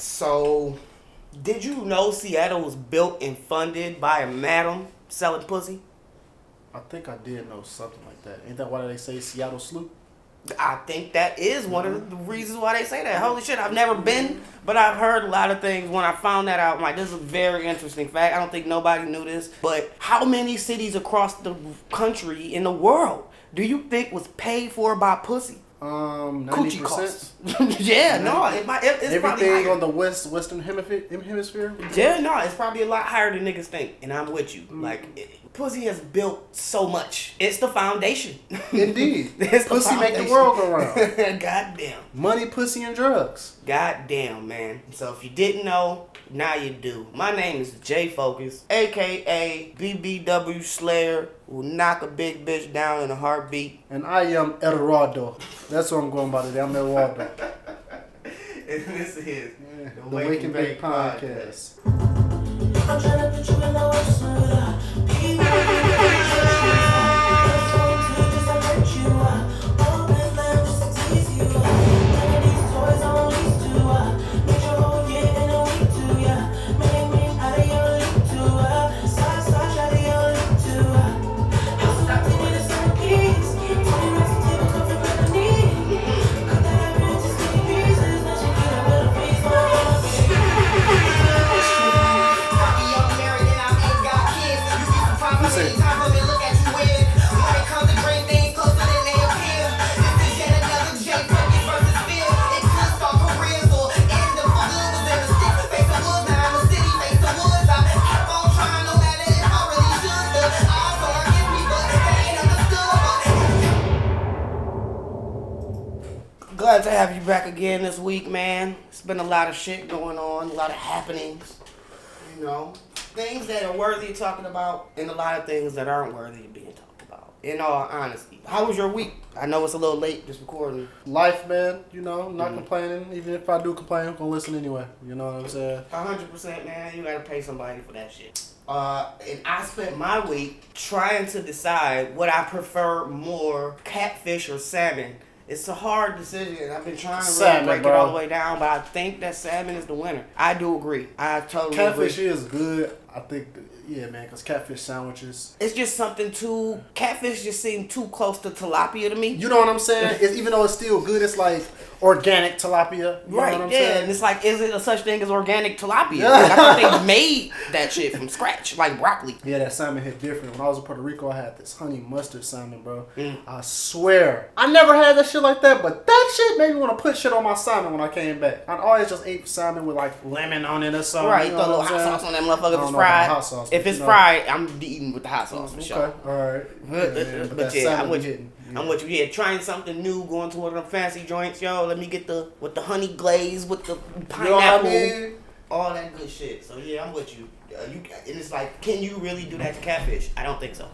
So, did you know Seattle was built and funded by a madam selling pussy? I think I did know something like that. Ain't that why they say Seattle Sloop? I think that is one of the reasons why they say that. Holy shit, I've never been, but I've heard a lot of things. When I found that out, I'm like, this is a very interesting fact. I don't think nobody knew this. But how many cities across the country, in the world, do you think was paid for by pussy? 90%. Yeah, no, it's everything probably higher. on the western hemisphere. Yeah, no, it's probably a lot higher than niggas think, and I'm with you. Pussy has built so much. It's the foundation. Indeed, It's the pussy make the foundation. world go round. Goddamn. Money, pussy, and drugs. Goddamn, man. So if you didn't know, now you do. My name is J Focuz, aka BBW Slayer, who knock a big bitch down in a heartbeat. And I am Eduardo. That's what I'm going by today. I'm Eduardo. And this is the Wake and Bake Podcast. I'm trying to put you in the worst mood. People just to hurt you. Open them just to tease you. None of these toys on lease to. Make your whole year in a week too, yeah. Ring out of your league too. Slash out of your league too. House up to the sun keys. 20 racks of table come from underneath. Cut that up into skinny pieces. Now she get a little piece more. Glad to have you back again this week, man. It's been a lot of shit going on, a lot of happenings. You know, things that are worthy of talking about, and a lot of things that aren't worthy of being talked about. In all honesty, how was your week? I know it's a little late just recording. Life, man. You know, not complaining. Even if I do complain, I'm gonna listen anyway. You know what I'm saying? 100%, man. You gotta pay somebody for that shit. And I spent my week trying to decide what I prefer more, catfish or salmon. It's a hard decision. I've been trying to really break it all the way down, but I think that salmon is the winner. I do agree. I totally agree. Catfish is good. I think, yeah, man, because catfish sandwiches. It's just something too... Catfish just seem too close to tilapia to me. You know what I'm saying? Even though it's still good, it's like organic tilapia. You know what I'm saying? And it's like, is it a such thing as organic tilapia? Yeah. Like, I thought they made that shit from scratch, like broccoli. Yeah, that salmon hit different. When I was in Puerto Rico, I had this honey mustard salmon, bro. I swear. I never had that shit like that, but that shit made me want to put shit on my salmon when I came back. I always just ate salmon with like lemon on it or something. Right, you throw know a little what I'm hot saying? sauce on that motherfucker if it's Hot fried. sauce, If it's you know. fried, I'm eating with the hot sauce for sure. Okay, alright. Yeah, But yeah, I'm with you. I'm with you. Yeah, trying something new, going to one of them fancy joints. Yo, let me get the honey glaze with the pineapple, You know what I mean? all that good shit. So yeah, I'm with you. And it's like, can you really do that to catfish? I don't think so.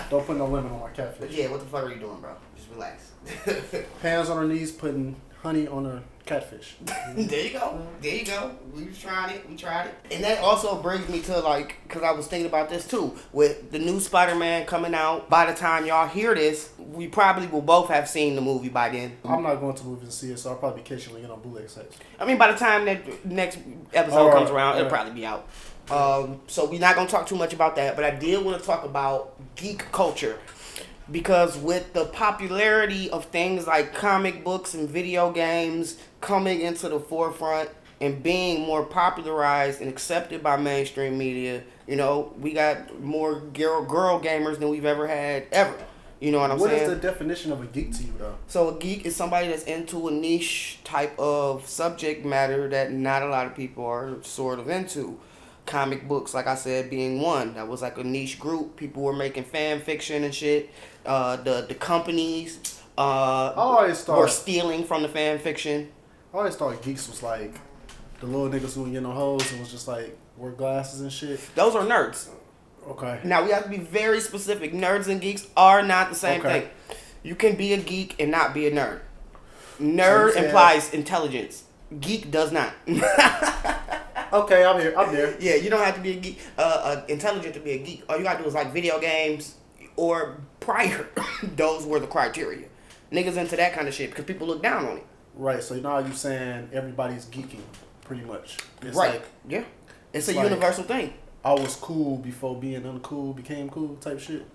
Don't put no lemon on my catfish. But yeah, what the fuck are you doing, bro? Just relax. Hands on her knees, putting honey on her catfish. There you go. There you go. We tried it. And that also brings me to, like, because I was thinking about this too. With the new Spider-Man coming out, by the time y'all hear this, we probably will both have seen the movie by then. I'm not going to movies to see it, so I'll probably catch it when you get on bootleg sites. I mean, by the time that next episode comes around, it'll probably be out. So we're not going to talk too much about that, but I did want to talk about geek culture. Because with the popularity of things like comic books and video games coming into the forefront and being more popularized and accepted by mainstream media, you know, we got more girl gamers than we've ever had, ever. You know what I'm saying? What is the definition of a geek to you, though? So a geek is somebody that's into a niche type of subject matter that not a lot of people are sort of into. Comic books, like I said, being one. That was like a niche group. People were making fan fiction and shit. The companies were stealing from the fan fiction. I always thought geeks was like the little niggas who would get no hoes and was just like wear glasses and shit. Those are nerds. Okay. Now we have to be very specific. Nerds and geeks are not the same thing. You can be a geek and not be a nerd. Nerd implies intelligence. Geek does not. Okay, I'm there. Yeah, you don't have to be a geek, intelligent to be a geek. All you gotta do is like video games or prior. Those were the criteria. Niggas into that kind of shit because people look down on it. Right. So now you're saying everybody's geeking, pretty much. It's right. like, Yeah. It's a like, universal thing. I was cool before being uncool became cool type shit.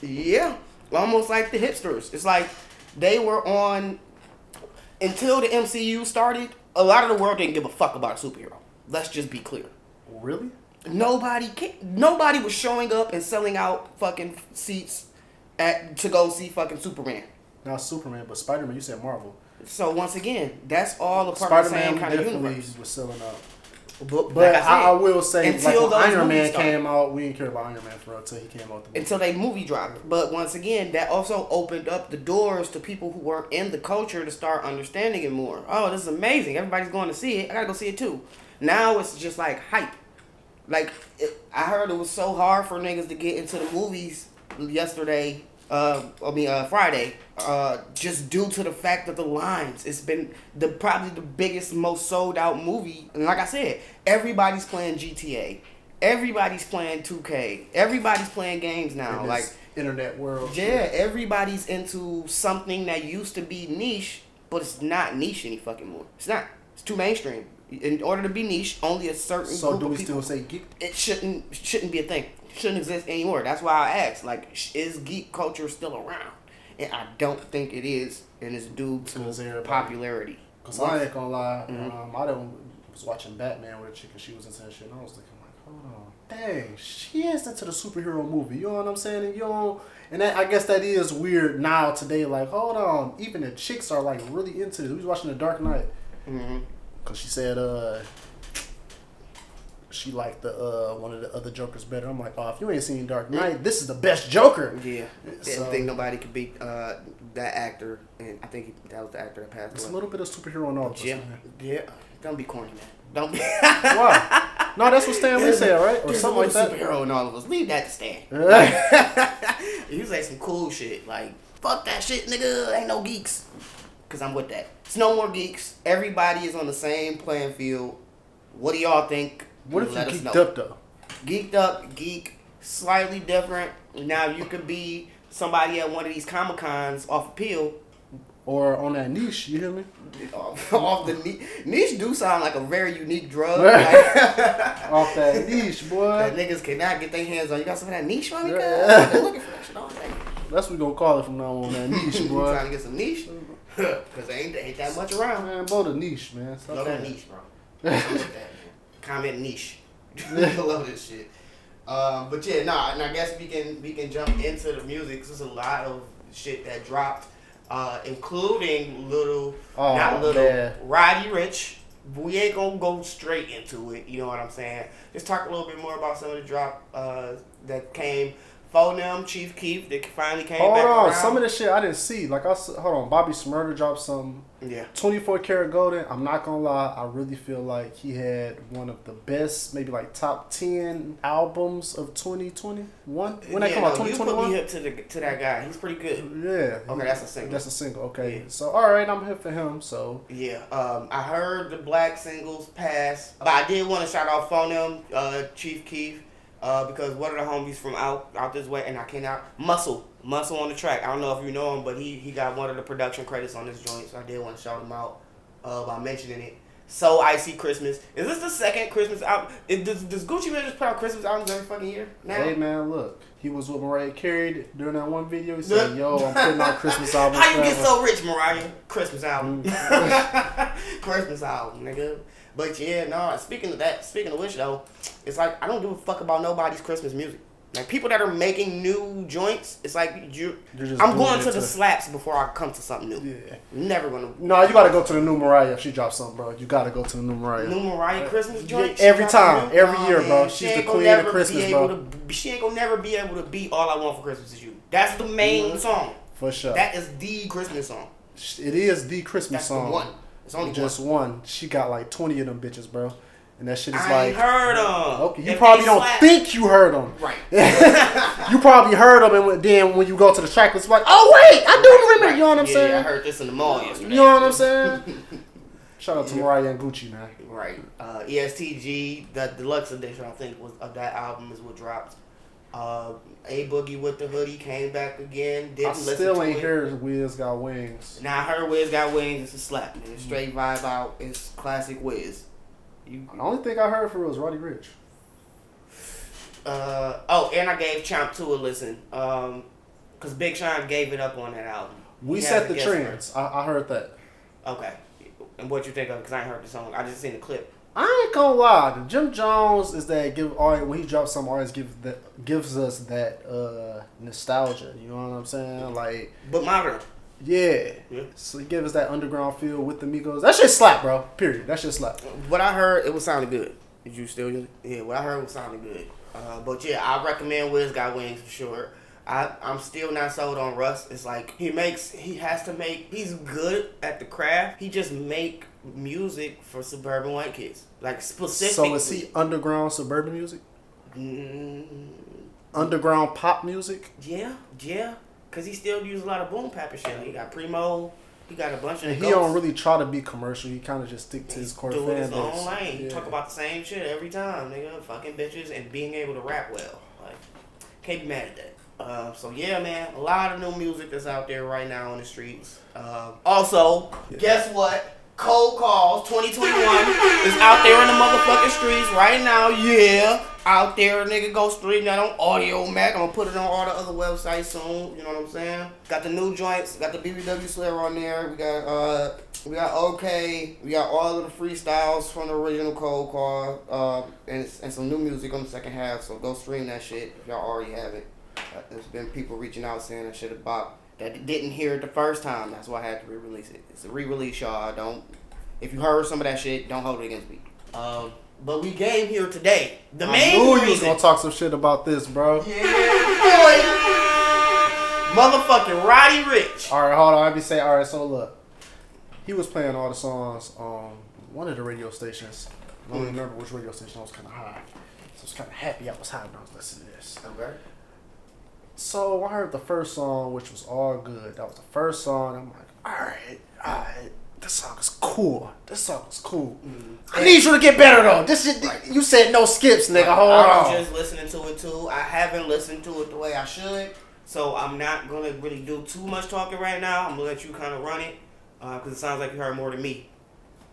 Yeah. Almost like the hipsters. It's like they were on until the MCU started. A lot of the world didn't give a fuck about a superhero. Let's just be clear. Really? Nobody was showing up and selling out fucking seats to go see fucking Superman. Not Superman, but Spider-Man. You said Marvel. So once again, that's all a part of the same kind of definitely universe. was selling out. But But like I will say, until like when those Iron Man movies started. came out, we didn't care about Iron Man for real until he came out. Until they movie dropped. But once again, that also opened up the doors to people who weren't in the culture to start understanding it more. Oh, this is amazing. Everybody's going to see it. I gotta go see it too. Now it's just like hype. Like, I heard it was so hard for niggas to get into the movies yesterday. Friday. Just due to the fact that the lines. It's been probably the biggest, most sold out movie. And like I said, everybody's playing GTA. Everybody's playing 2K. Everybody's playing games now. In like this internet world. yeah, everybody's into something that used to be niche, but it's not niche any fucking more. It's not. It's too mainstream. In order to be niche, only a certain So group do of we people. still say geek? It shouldn't be a thing. Shouldn't exist anymore. That's why I asked, like, is geek culture still around? And I don't think it is, and it's due to popularity. Cause I ain't gonna lie, I was watching Batman with a chick and she was into that shit, and I was looking like, hold on, dang, she is into the superhero movie. You know what I'm saying? And and I guess that is weird now today. Like, hold on, even the chicks are like really into it. We was watching The Dark Knight, cause she said she liked the one of the other Jokers better. I'm like, oh, if you ain't seen Dark Knight, this is the best Joker. Yeah, So, I think nobody could beat that actor, and I think that was the actor that passed it's away. a little bit of superhero in all of us, Yeah, man. yeah. Don't be corny, man. Don't be. Why? No, that's what Stan Lee said, right? Or There's something like that. superhero in all of us. Leave that to Stan. You say some cool shit like, fuck that shit, nigga. Ain't no geeks. Cause I'm with that. It's no more geeks. Everybody is on the same playing field. What do y'all think? What if you Let us geeked know. up though? Geeked up, geek, slightly different. Now you could be somebody at one of these Comic Cons off a pill. Or on that niche, you hear me? Off the niche do sound like a very unique drug. Like, Off that niche, boy. that niggas cannot get their hands on. You got some of that niche for me? Yeah. They're looking for that shit all day. That's what we gonna call it from now on, that niche, You boy. trying to get some niche? Because there ain't that much around. Man, blow the niche, man. Stop Love that that. niche, bro. I love that, man. Comment niche. I love this shit. But yeah, nah, and I guess we can jump into the music because there's a lot of shit that dropped, including man. Roddy Richh. We ain't gonna go straight into it, you know what I'm saying? Just talk a little bit more about some of the drop that came. Phonem, Chief Keef, that finally came back around. Some of the shit I didn't see. Like hold on, Bobby Smurder dropped some. Yeah. 24 Karat Golden. I'm not gonna lie, I really feel like he had one of the best, maybe like top 10 albums of 2021. When they come out, 2021. You put me hip to that guy. He's pretty good. Yeah. Okay, that's a single. That's a single. Okay. Yeah. So all right, I'm hip for him. So yeah. I heard the black singles pass, but I did want to shout out Phonem, Chief Keef. Because one of the homies from out this way, and I cannot Muscle on the track. I don't know if you know him, but he got one of the production credits on this joint, so I did want to shout him out by mentioning it. So Icy Christmas. Is this the second Christmas album? Does Gucci Mane just put out Christmas albums every fucking year now? hey man, look, he was with Mariah Carey during that one video. He said, "Yo, I'm putting out Christmas albums." How you get so rich, Mariah? Christmas album. Christmas album, nigga. But yeah, no, speaking of which though, it's like I don't give a fuck about nobody's Christmas music. Like people that are making new joints, it's like I'm going to the slaps before I come to something new. Yeah. Never gonna. No, you gotta go to the new Mariah if she drops something, bro. You gotta go to the new Mariah. New Mariah Christmas joint? Every time, every year, bro. She's the queen of Christmas, bro. She ain't gonna never be able to beat All I Want for Christmas Is You. That's the main song. For sure. That is the Christmas song. It is the Christmas song. The one. It's only just one. She got like 20 of them bitches, bro. And that shit is I ain't heard them. Okay, you probably don't think you heard them. Right. You probably heard them, and then when you go to the track, it's like, oh wait, I do remember. You know what I'm saying? Yeah, I heard this in the mall yesterday. You know what I'm saying? Shout out to Mariah and Gucci, man. Right. ESTG, the deluxe edition, I think, was of that album is what dropped. A Boogie with the Hoodie came back again. Didn't listen still to ain't it. heard Wiz Got Wings. Now I heard Wiz Got Wings. It's a slap, man. Straight vibe out. It's classic Wiz. The only thing I heard for it was Roddy Richh. And I gave Champ 2 a listen. Cause Big Sean gave it up on that album. We He set has a the guest trends. I heard that. Okay. And what you think of it? Because I ain't heard the song. I just seen the clip. I ain't gonna lie. The Jim Jones is that when he drops something, always gives us that nostalgia. You know what I'm saying? Like, But modern. yeah. Yeah. So he gives us that underground feel with the Migos. That shit slap, bro. Period. That shit slap. What I heard, it was sounding good. Did you still use it? Yeah, what I heard was sounding good. But yeah, I recommend Wiz Got Wings for sure. I'm still not sold on Russ. It's like he's good at the craft. He just make music for suburban white kids. Like specifically. So is he underground suburban music? Underground pop music? Yeah. Cause he still use a lot of boom bap and shit. He got Primo. He got a bunch of. And he don't really try to be commercial. He kind of just stick to his core fan base. His own lane. He Yeah. talk about the same shit every time, nigga. Fucking bitches and being able to rap well. Like, can't be mad at that. So yeah, man, a lot of new music that's out there right now on the streets. Also, guess what? Cold Calls 2021 is out there in the motherfucking streets right now. Yeah, out there, nigga. Go stream that on Audio Mac. I'm gonna put it on all the other websites soon. You know what I'm saying? Got the new joints. Got the BBW Slayer on there. We got OK. We got all of the freestyles from the original Cold Call. And some new music on the second half. So go stream that shit if y'all already have it. There's been people reaching out saying that shit about that didn't hear it the first time. That's why I had to re-release it. It's a re-release, y'all. If you heard some of that shit, don't hold it against me. But we came here today. The main I knew reason. you was gonna talk some shit about this, bro. Yeah, boy. Motherfucking Roddy Richh. All right, hold on. Let me say, all right. So look, he was playing all the songs on one of the radio stations. I don't remember which radio station. I was kind of high, so I was kind of happy I was high when I was listening to this. Okay. So I heard the first song, which was all good. That was the first song. I'm like, all right. This song is cool. I need you to get better though. This shit, you said no skips, nigga. Hold on. I was just listening to it too. I haven't listened to it the way I should, so I'm not gonna really do too much talking right now. I'm gonna let you kind of run it, because it sounds like you heard more than me.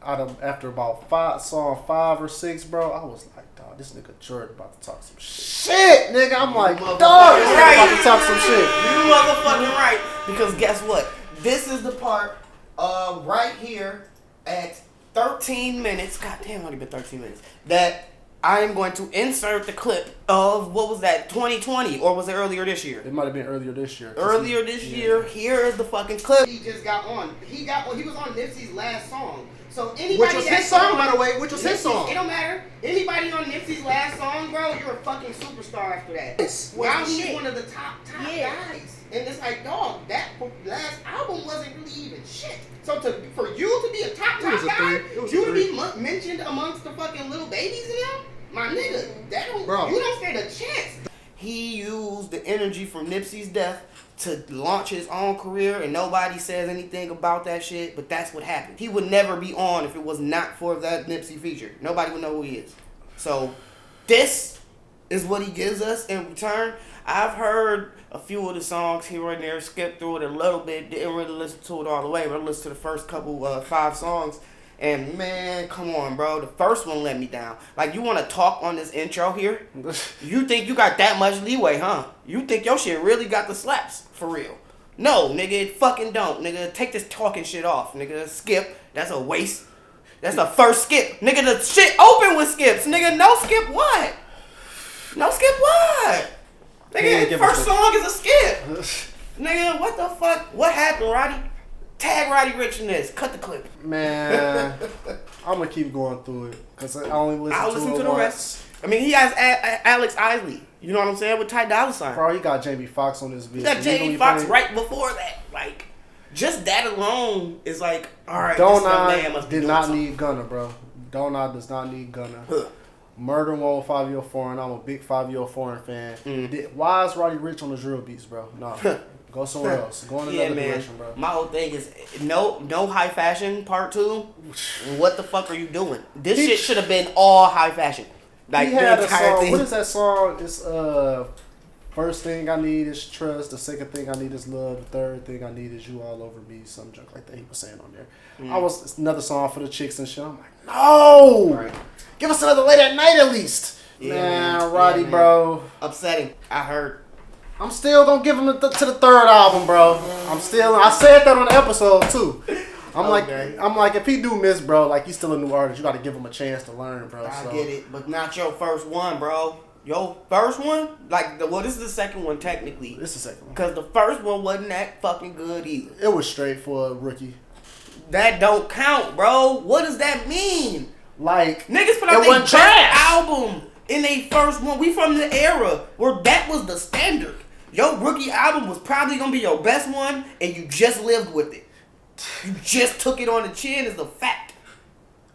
After about song 5 or 6, bro, I was like, dog, this nigga Jordan about to talk some shit, nigga. I'm like, dog, this nigga about to talk some shit. You motherfucking right. Because guess what? This is the part right here at 13 minutes. God damn, only been 13 minutes. That I am going to insert the clip of, what was that, 2020? Or was it earlier this year? It might have been earlier this year. Earlier this year, here is the fucking clip. He just got on. He was on Nipsey's last song. So anybody Which was his song, by the way. Which was his song. It don't matter. Anybody on Nipsey's last song, bro, you're a fucking superstar after that. Now he's one of the top guys. And it's like, dog, that last album wasn't really even shit. So for you to be a top guy, you to be mentioned amongst the fucking little babies in them, my nigga, you don't stand a chance. He used the energy from Nipsey's death to launch his own career, and nobody says anything about that shit, but that's what happened. He would never be on if it was not for that Nipsey feature. Nobody would know who he is. So this is what he gives us in return. I've heard a few of the songs here and there, skipped through it a little bit, didn't really listen to it all the way, but I listened to the first couple 5 songs. And man, come on, bro. The first one let me down. Like, you want to talk on this intro here? You think you got that much leeway, huh? You think your shit really got the slaps, for real? No, nigga, it fucking don't. Nigga, take this talking shit off. Nigga, skip. That's a waste. That's the first skip. Nigga, the shit open with skips. Nigga, no skip what? No skip what? Nigga, first song is a skip. Nigga, what the fuck? What happened, Roddy? Tag Roddy Richh in this. Cut the clip. Man, I'm gonna keep going through it because I only I'll listen listen to the once. rest. I mean, he has Alex Isley. You know what I'm saying? With Ty Dolla $ign. Bro, he got Jamie Foxx on this video. He got Jamie Foxx right before that. Like, just that alone is like, all right, this man must be did doing not something. need Gunna, bro. Donut does not need Gunna. Murder One 5 Year Foreign. I'm a big 5 Year Foreign fan. Why is Roddy Richh on the drill beats, bro? No. Go somewhere else. Go in another direction, bro. My whole thing is no high fashion part 2. What the fuck are you doing? This shit should have been all high fashion. Like, he had the a entire song. thing. What is that song? It's First thing I need is trust. The second thing I need is love. The third thing I need is you all over me. Some junk like that he was saying on there. It's another song for the chicks and shit. I'm like, no! Right. Give us another late at night at least. Yeah, man, Roddy, man. bro. Upsetting. I heard. I'm still gonna give him to the third album, bro. I said that on the episode too. I'm like, if he do miss, bro, like he's still a new artist. You got to give him a chance to learn, bro. I get it, but not your first one, bro. Your first one, this is the second one technically. This is the second one. Because the first one wasn't that fucking good either. It was straight for a rookie. That don't count, bro. What does that mean? Like, niggas put out their best album in their first one. We from the era where that was the standard. Your rookie album was probably gonna be your best one, and you just lived with it. You just took it on the chin as a fact.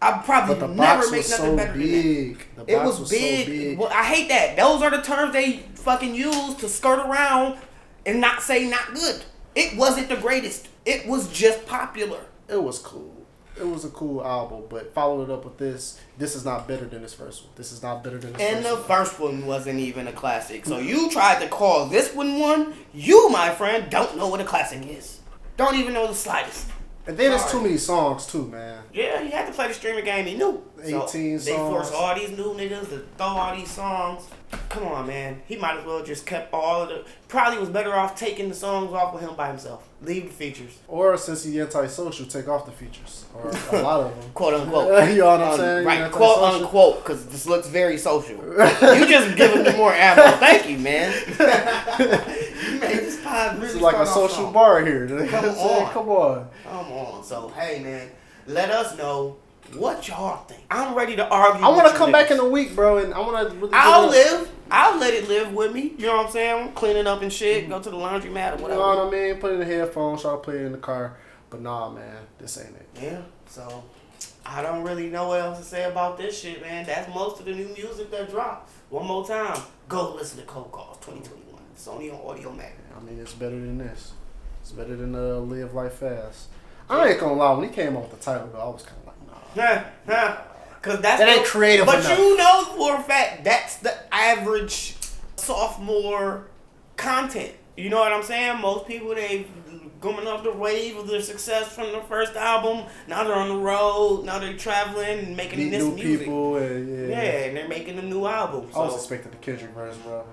I probably never make nothing better than that. It was big. So big. Well, I hate that. Those are the terms they fucking use to skirt around and not say not good. It wasn't the greatest. It was just popular. It was cool. It was a cool album, but followed it up with this. This is not better than this first one. This is not better than this and first one. And the first one wasn't even a classic. So you tried to call this one. You, my friend, don't know what a classic is. Don't even know the slightest. And then there's too many songs too, man. Yeah, he had to play the streaming game. He knew. 18 songs. They forced all these new niggas to throw all these songs. Come on, man. He might as well just kept all of the... Probably was better off taking the songs off with him by himself. Leave the features. Or since he's antisocial, take off the features. Or a lot of them. Quote unquote. You know what I'm saying? Right, quote unquote, because this looks very social. You just giving me more ammo. Thank you, man. You made this pod really This is like a social bar here. Come on. Come on. Come on. So, hey, man, let us know what y'all think. I'm ready to argue. I want to come back in a week, bro, and I want to really... I'll let it live with me. You know what I'm saying? Clean it up and shit. Go to the laundromat or whatever. You know what I mean? Put it in the headphones, try to play it in the car. But nah, man, this ain't it. Yeah, so I don't really know what else to say about this shit, man. That's most of the new music that dropped. One more time, go listen to Cold Calls 2021. It's only on Audio Mac. I mean, it's better than this. It's better than Live Life Fast. I ain't gonna lie, when he came out with the title, though, I was kind of like, nah. Cause that ain't creative enough. But you know for a fact, that's the average sophomore content. You know what I'm saying? Most people, they coming off the wave of their success from the first album. Now they're on the road. Now they're traveling and making this new music. People And they're making a new album. I was expecting the Kendrick verse, bro.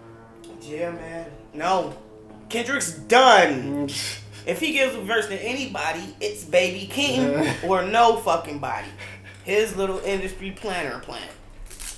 Yeah, man. No. Kendrick's done. If he gives a verse to anybody, it's Baby King or no fucking body. His little industry planner plan.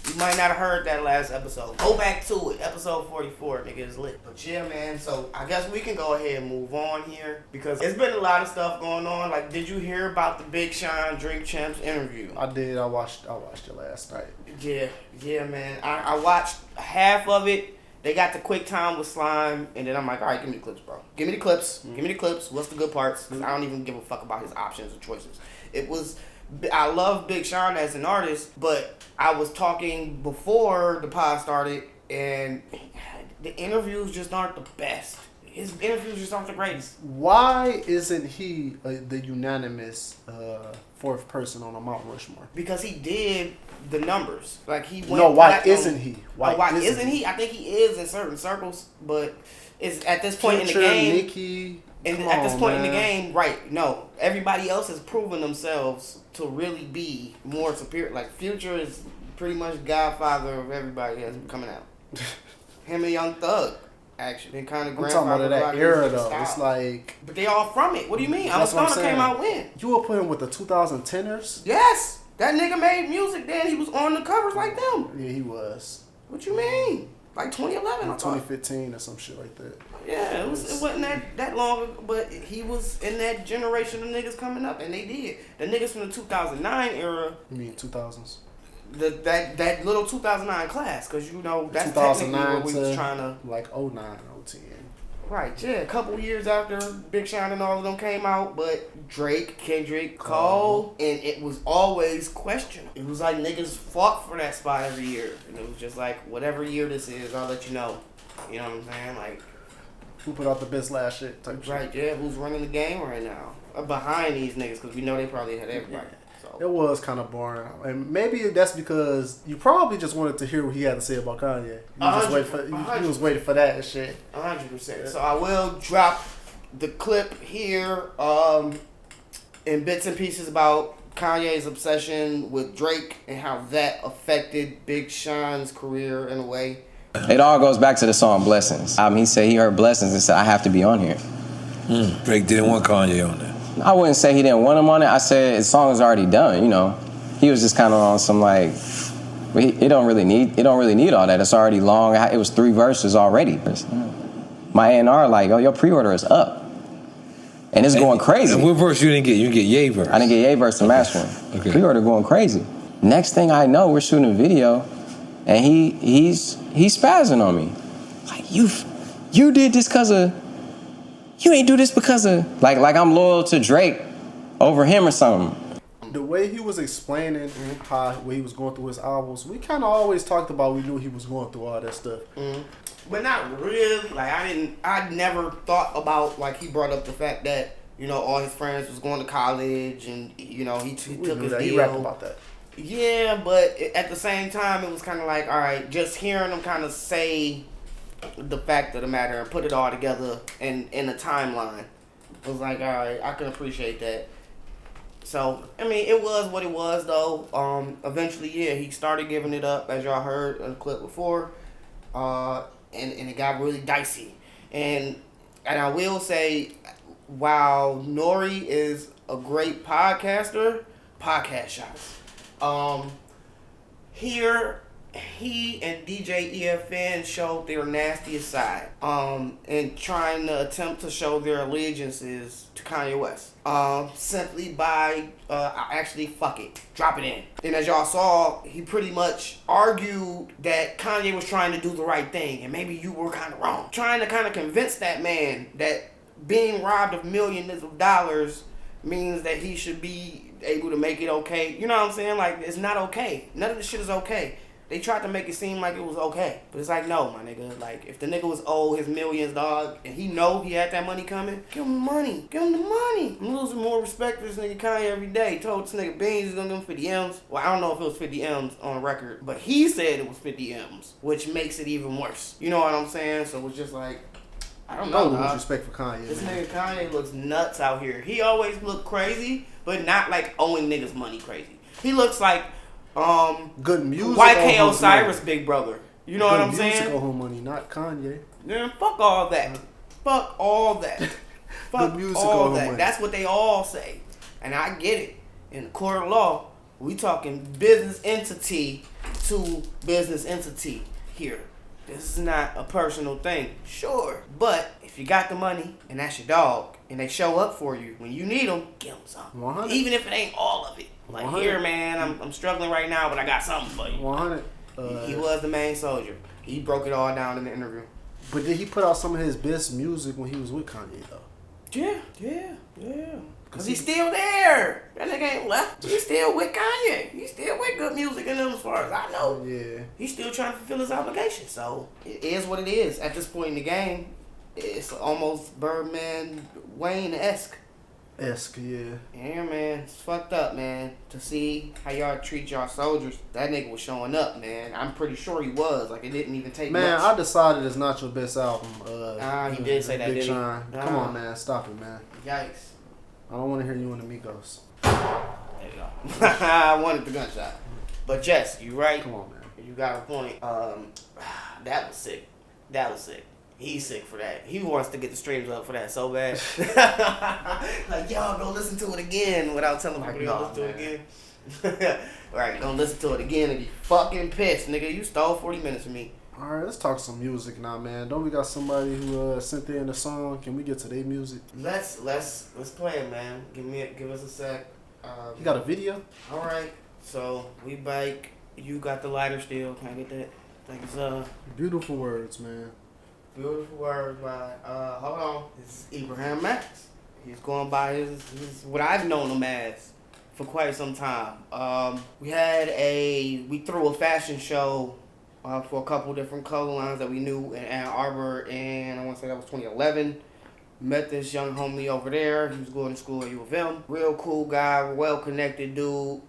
You might not have heard that last episode. Go back to it. Episode 44, nigga, is lit. But yeah, man, so I guess we can go ahead and move on here. Because there's been a lot of stuff going on. Like, did you hear about the Big Sean Drink Champs interview? I did. I watched it last night. Yeah, man. I watched half of it. They got the quick time with Slime, and then I'm like, all right, give me the clips, bro. Give me the clips. Mm-hmm. Give me the clips. What's the good parts? Because I don't even give a fuck about his options or choices. I love Big Sean as an artist, but I was talking before the pod started, and the interviews just aren't the best. His interviews just aren't the greatest. Why isn't he the unanimous fourth person on a Mount Rushmore? Because he did the numbers. Like, he went... No, why isn't he? Why isn't he? I think he is in certain circles, but it's at this point Future, in the game... Nicki, and at this point in the game, right, no. Everybody else has proven themselves to really be more superior. Like, Future is pretty much godfather of everybody that's coming out. Him and Young Thug, actually. They kind of I'm talking about that era, though. Style. It's like... But they all from it. What do you mean? I'm Stunner came out when? You were putting with the 2010ers? Yes. That nigga made music then. He was on the covers like them. Yeah, he was. What you mean? Like 2011 or 2015 or some shit like that. Yeah, it wasn't that long ago, but he was in that generation of niggas coming up, and they did. The niggas from the 2009 era. You mean 2000s? That little 2009 class, because, you know, that's 2009 technically what we was trying to... Like 09, 010. Right, yeah. A couple years after Big Sean and all of them came out, but Drake, Kendrick, Cole, and it was always questionable. It was like niggas fought for that spot every year. And it was just like, whatever year this is, I'll let you know. You know what I'm saying? Like, who put out the best last shit type right, shit. Yeah. Who's running the game right now? Behind these niggas, because we know they probably had everybody. Yeah. So It was kind of boring, and maybe that's because you probably just wanted to hear what he had to say about Kanye. You was waiting for that and shit. 100%. So I will drop the clip here in bits and pieces about Kanye's obsession with Drake and how that affected Big Sean's career in a way. It all goes back to the song Blessings. He said he heard Blessings and said, I have to be on here. Drake didn't want Kanye on there. I wouldn't say he didn't want him on it. I said the song is already done, you know. He was just kind of on some like, it don't really need all that. It's already long. It was 3 verses already. My A&R like, oh, your pre-order is up. And it's going crazy. And what verse you didn't get? You didn't get Ye verse? I didn't get Ye verse, the last one. Okay. Pre-order going crazy. Next thing I know, we're shooting a video, and he's spazzing on me. Like, you did this because of, you ain't do this because of, like I'm loyal to Drake over him or something. The way he was explaining when he was going through his albums, we kind of always talked about, we knew he was going through all that stuff. But not really. Like, I never thought about, like, he brought up the fact that, you know, all his friends was going to college and, you know, he took his deal. He rapped about that. Yeah, but at the same time, it was kind of like, all right, just hearing him kind of say the fact of the matter and put it all together in a timeline. It was like, all right, I can appreciate that. So, I mean, it was what it was, though. Eventually, yeah, he started giving it up, as y'all heard in the clip before. And it got really dicey. And I will say, while Nori is a great podcaster, podcast shots. Here, he and DJ EFN showed their nastiest side. And trying to attempt to show their allegiances to Kanye West. Simply by, actually, fuck it. Drop it in. And as y'all saw, he pretty much argued that Kanye was trying to do the right thing. And maybe you were kind of wrong. Trying to kind of convince that man that being robbed of millions of dollars means that he should be able to make it okay. You know what I'm saying? Like, it's not okay. None of this shit is okay. They tried to make it seem like it was okay. But it's like, no, my nigga. Like, if the nigga was owed his millions, dog, and he know he had that money coming, give him the money. Give him the money. I'm losing more respect to this nigga Kanye every day. Told this nigga Beans he's gonna give him 50 M's. Well, I don't know if it was 50 M's on record, but he said it was 50 M's, which makes it even worse. You know what I'm saying? So it's just like, I don't know. No respect for Kanye. This nigga Kanye looks nuts out here. He always looked crazy, but not like owing niggas money crazy. He looks like good music. YK Osiris big brother. You know good what I'm saying? Music on money, not Kanye. Yeah, fuck all that. Fuck all that. Fuck music all on that. money. That's what they all say. And I get it. In the court of law, we talking business entity to business entity here. This is not a personal thing. Sure. But if you got the money and that's your dog and they show up for you when you need them, give them something. 100. Even if it ain't all of it. Like, 100. here, man, I'm struggling right now, but I got something for you. 100. He was the main soldier. He broke it all down in the interview. But did he put out some of his best music when he was with Kanye, though? Yeah. Cause he's still there. That nigga ain't left. He's still with Kanye. He's still with good music in them as far as I know. Yeah. He's still trying to fulfill his obligation. So it is what it is. At this point in the game, it's almost Birdman Wayne-esque. Yeah. Yeah, man. It's fucked up, man. To see how y'all treat y'all soldiers. That nigga was showing up, man. I'm pretty sure he was. Like, it didn't even take Man, much. I decided it's not your best album. He did say that, Big didn't he? Sean. Come on, man. Stop it, man. Yikes. I don't want to hear you and the Migos. There you go. I wanted the gunshot. But yes, you right. Come on, man. You got a point. That was sick. He's sick for that. He wants to get the streams up for that so bad. Like, y'all go listen to it again without telling people to go listen to it again. Right, don't listen to it again and be fucking pissed, nigga. You stole 40 minutes from me. All right, let's talk some music now, man. Don't we got somebody who sent in the song? Can we get to their music? Let's play it, man. Give us a sec. You got a video? All right. So we bike. You got the lighter still. Can I get that? Thanks. Beautiful words, man. Beautiful words by hold on. This is Abraham Max. He's going by his what I've known him as for quite some time. We threw a fashion show for a couple different color lines that we knew in Ann Arbor, and I want to say that was 2011. Met this young homie over there. He was going to school at U of M. Real cool guy, well connected dude.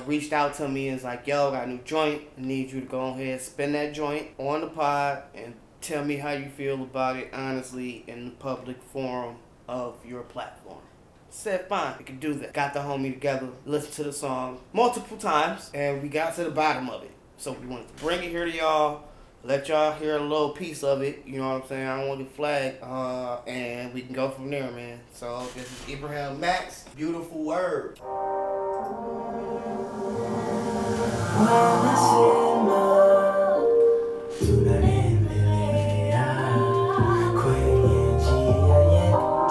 reached out to me and was like, yo, got a new joint. I need you to go ahead, spin that joint on the pod and tell me how you feel about it honestly in the public forum of your platform. Said fine, we can do that. Got the homie together, listened to the song multiple times, and we got to the bottom of it. So we wanted to bring it here to y'all, let y'all hear a little piece of it, you know what I'm saying? I don't want to flag, and we can go from there, man. So this is Abraham Max, Beautiful Word.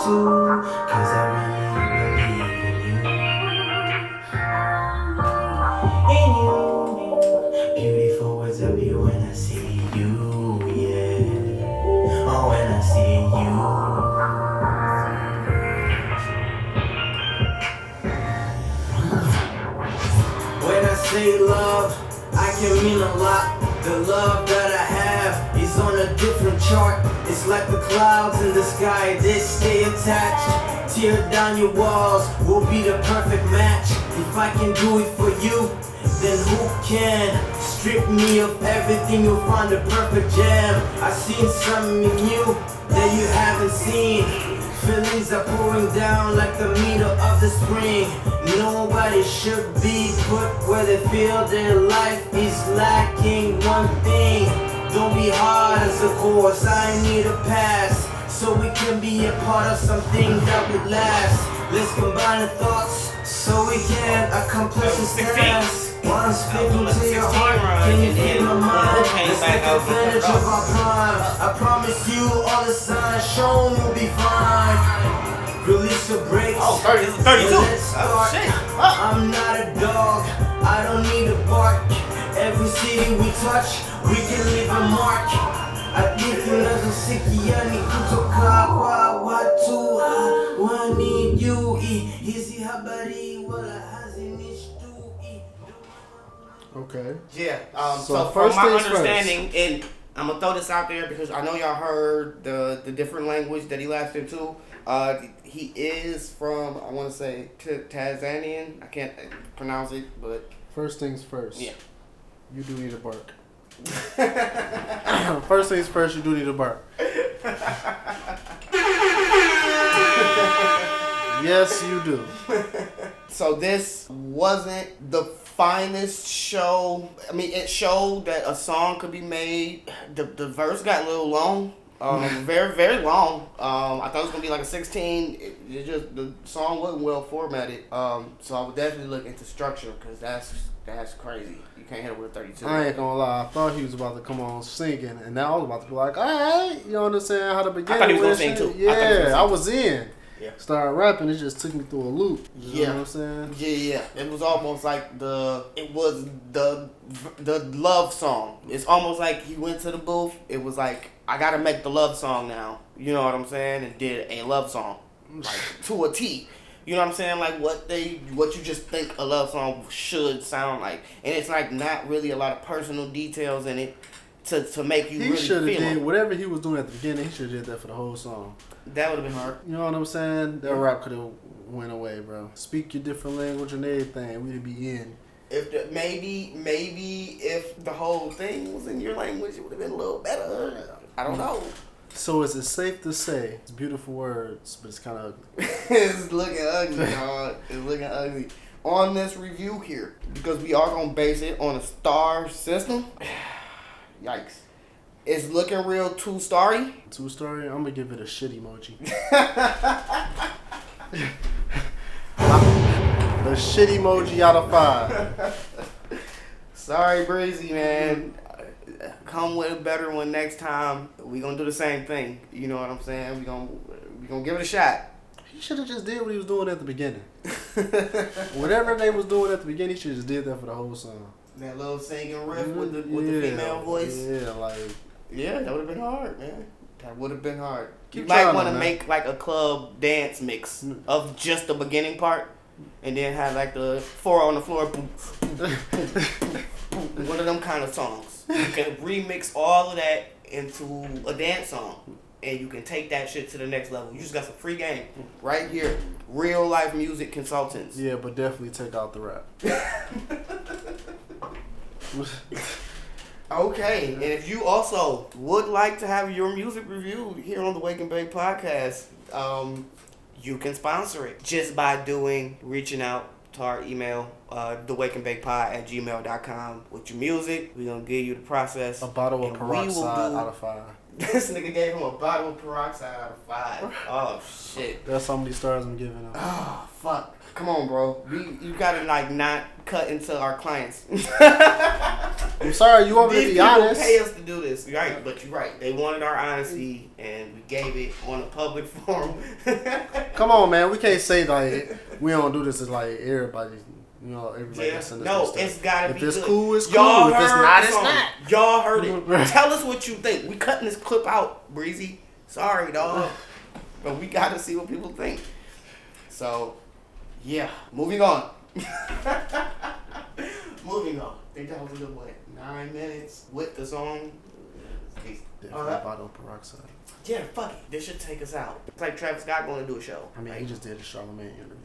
Cause I really believe in you. Beautiful words of you when I see you, yeah. Oh, when I see you. When I say love, I can mean a lot. The love that I have is on a different chart. It's like the clouds in the sky, they stay attached. Tear down your walls, we'll be the perfect match. If I can do it for you, then who can? Strip me of everything, you'll find the perfect jam. I've seen something in you that you haven't seen. Feelings are pouring down like the middle of the spring. Nobody should be put where they feel their life is lacking one thing. Don't be hard as a course, I need a pass, so we can be a part of something that would last. Let's combine the thoughts so we can accomplish this task. While I'm speaking to your heart, can you feel my mind? Let's take advantage of our prime. I promise you all the signs shown will be fine. Release your brakes. Oh, 32. Let's start. I'm not a dog, I don't need a bark. Every city we touch, we can leave a mark. Hadithi unazosikia kutoka kwa watu wanijui. Hizi habari wala hazinishtui. Okay. Yeah. So So from first my things understanding, and I'm gonna throw this out there because I know y'all heard the different language that he lapsed into. He is from, I want to say Tanzanian. I can't pronounce it, but First things first. yeah. You do need a bark. First things first, you do need a bark. Yes, you do. So this wasn't the finest show. I mean, it showed that a song could be made. The verse got a little long. Very, very long. I thought it was gonna be like a 16. It just, the song wasn't well formatted. So I would definitely look into structure because that's crazy. You can't hit it with 32. I ain't gonna lie. I thought he was about to come on singing, and now I was about to be like, alright, you understand how to begin. I thought he was with gonna sing shit? too. Yeah, I was in. Yeah. Started rapping, it just took me through a loop. You know what I'm saying? Yeah. It was almost like the love song. It's almost like he went to the booth. It was like, I gotta make the love song now. You know what I'm saying? And did a love song, like to a T. You know what I'm saying? Like what you just think a love song should sound like, and it's like not really a lot of personal details in it to make you He really should have feel did it. whatever he was doing at the beginning. He should have did that for the whole song. That would have been hard. You know what I'm saying? That rap could have went away, bro. Speak your different language and everything. We'd be in. If maybe if the whole thing was in your language, it would have been a little better. I don't know. So is it safe to say it's beautiful words, but it's kind of ugly? It's looking ugly, dog. It's looking ugly. On this review here, because we are going to base it on a star system. Yikes. It's looking real 2-starry. 2-story? I'm gonna give it a shit emoji. A shit emoji out of 5. Sorry, Breezy, man. Come with a better one next time. We gonna do the same thing. You know what I'm saying? We gonna give it a shot. He should have just did what he was doing at the beginning. Whatever they was doing at the beginning, he should have just did that for the whole song. That little singing riff with the female voice. Yeah, like. Yeah, that would have been hard, man. That would have been hard. Keep You might trying, want to man. make like a club dance mix of just the beginning part, and then have like the 4 on the floor, boom, boom, boom, boom, boom, one of them kind of songs. You can remix all of that into a dance song. and you can take that shit to the next level. You just got some free game right here. Real life music consultants. Yeah, but definitely take out the rap. Okay, and if you also would like to have your music reviewed here on the Wake and Bake podcast, you can sponsor it just by reaching out to our email, thewakandbakepod@gmail.com with your music. We're going to give you the process. A bottle of peroxide out of 5. This nigga gave him a bottle of peroxide out of 5. Oh, shit. That's how many stars I'm giving him. Oh, fuck. Come on, bro. You gotta, like, not cut into our clients. I'm sorry, you want me to be honest. These people pay us to do this. Right, but you're right. They wanted our honesty, and we gave it on a public forum. Come on, man. We can't say, like, we don't do this as, like, everybody. You know, everybody that's in this no, stuff. it's gotta be be it's good. cool, it's Y'all cool. If it's not, it's not. Y'all heard it. Tell us what you think. We cutting this clip out, Breezy. Sorry, dog. But we gotta see what people think. So, yeah. Moving on. Moving on. I think that was a good, 9 minutes with the song. Bottle of peroxide. Yeah, fuck it. This should take us out. It's like Travis Scott going to do a show. I mean, he just did a Charlamagne interview.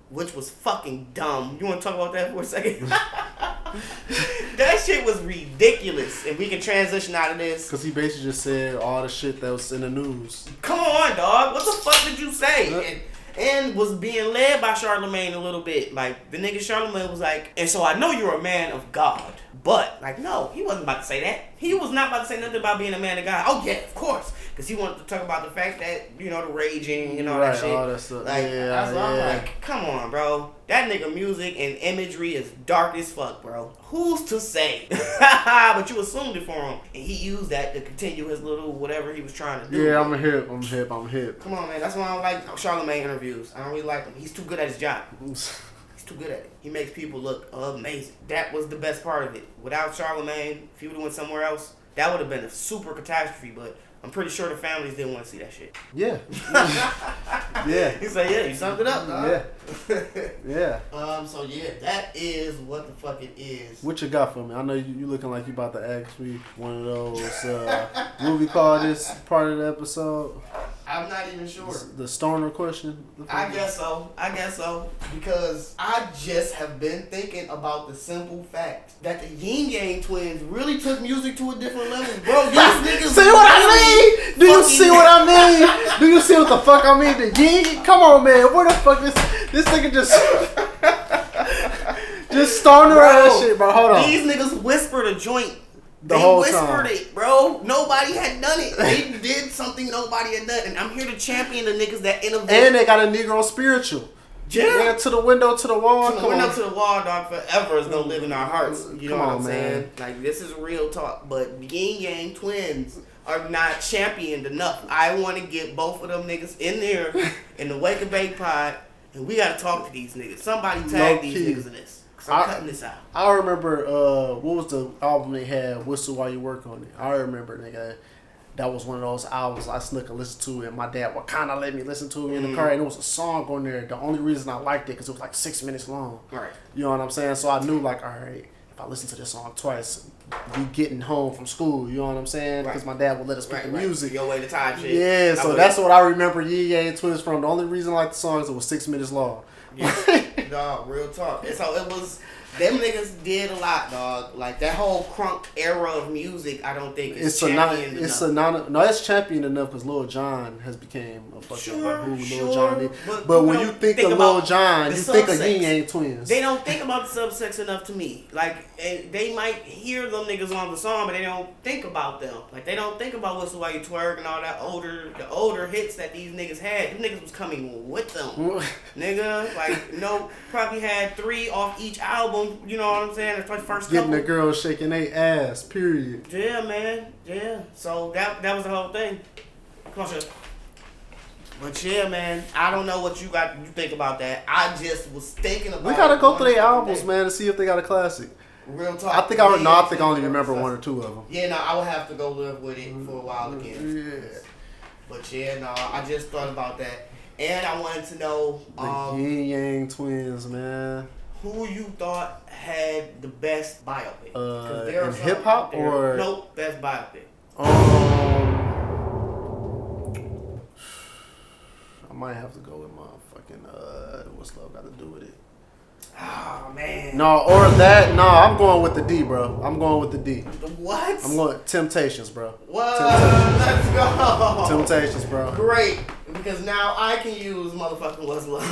Which was fucking dumb. You want to talk about that for a second? That shit was ridiculous. And we can transition out of this. Because he basically just said all the shit that was in the news. Come on, dog. What the fuck did you say? And was being led by Charlamagne a little bit. Like, the nigga Charlamagne was like, and so I know you're a man of God. But, like, no, he wasn't about to say that. He was not about to say nothing about being a man of God. Oh, yeah, of course. Because he wanted to talk about the fact that, you know, the raging and all that shit. All that stuff. Like, yeah, that's what I'm yeah. like, come on, bro. That nigga music and imagery is dark as fuck, bro. Who's to say? But you assumed it for him. And he used that to continue his little whatever he was trying to do. Yeah, I'm hip. Come on, man. That's why I don't like Charlamagne interviews. I don't really like him. He's too good at his job. He's too good at it. He makes people look amazing. That was the best part of it. Without Charlamagne, if he would have went somewhere else, that would have been a super catastrophe, but I'm pretty sure the families didn't want to see that shit. Yeah. Yeah. He said, yeah, you summed it up, dog. Yeah. So yeah, that is what the fuck it is. What you got for me? I know you looking like you about to ask me one of those what we call this part of the episode. I'm not even sure. The stoner question? I guess so. Because I just have been thinking about the simple fact that the Yin Yang twins really took music to a different level. Bro, these niggas see what I mean? Do you see what I mean? Do you see what the fuck I mean? The Yin? Come on, man. Where the fuck this nigga just stoner ass shit, bro. Hold on. These niggas whispered a joint. The whole whispered time. it, bro. Nobody had done it. They did something nobody had done. And I'm here to champion the niggas that innovate. And they got a Negro spiritual. Yeah. To the window, to the wall. To the window, to the wall, dog, forever is gonna live in our hearts. You know Come what on, I'm saying? man. Like, this is real talk. But Yin Yang twins are not championed enough. I want to get both of them niggas in there in the Wake and Bake pod, and we gotta talk to these niggas. Somebody tag these niggas in this. Cause I'm cutting this out. I remember, what was the album they had, Whistle While You Work On It? I remember, nigga, that was one of those albums I snuck and listened to, and my dad would kind of let me listen to it in the car, and there was a song on there. The only reason I liked it, because it was like 6 minutes long. Right. You know what I'm saying? So I knew, like, all right, if I listen to this song twice, we getting home from school, you know what I'm saying? Because my dad would let us pick the music. Your way to time shit. Yeah, so that's what I remember Yin Yang Twins from. The only reason I like the song is it was 6 minutes long. Yeah. Dog, real talk. And so it was, them niggas did a lot, dog. Like, that whole crunk era of music, I don't think it's championed enough. It's championed enough because Lil Jon has became a fucking who Lil Jon is. But when you think of Lil Jon, you think of Yin Yang Twins. They don't think about the subsex enough to me. Like, they might hear them niggas on the song, but they don't think about them. Like, they don't think about Whistle While You Twerk and all that the older hits that these niggas had. Them niggas was coming with them. Nigga, like, probably had 3 off each album. You know what I'm saying? It's like first Getting couple. the girls shaking their ass, period. Yeah, man. Yeah. So that was the whole thing. Come on, Chef. But yeah, man, I don't know what you think about that. I just was thinking about. We gotta go through their albums, man, to see if they got a classic. Real talk. I think I only remember 1 or 2 of them. Yeah, no, I would have to go live with it for a while again. Yeah. But yeah, no, I just thought about that, and I wanted to know The Yin Yang Twins, man. who you thought had the best biopic. In hip hop or nope, best biopic. might have to go with motherfucking what's love got to do with it? Oh man. No, or that. No, I'm going with the D, bro. I'm going with the D. What? I'm going Temptations, bro. What? Let's go. Temptations, bro. Great, because now I can use motherfucking What's Love.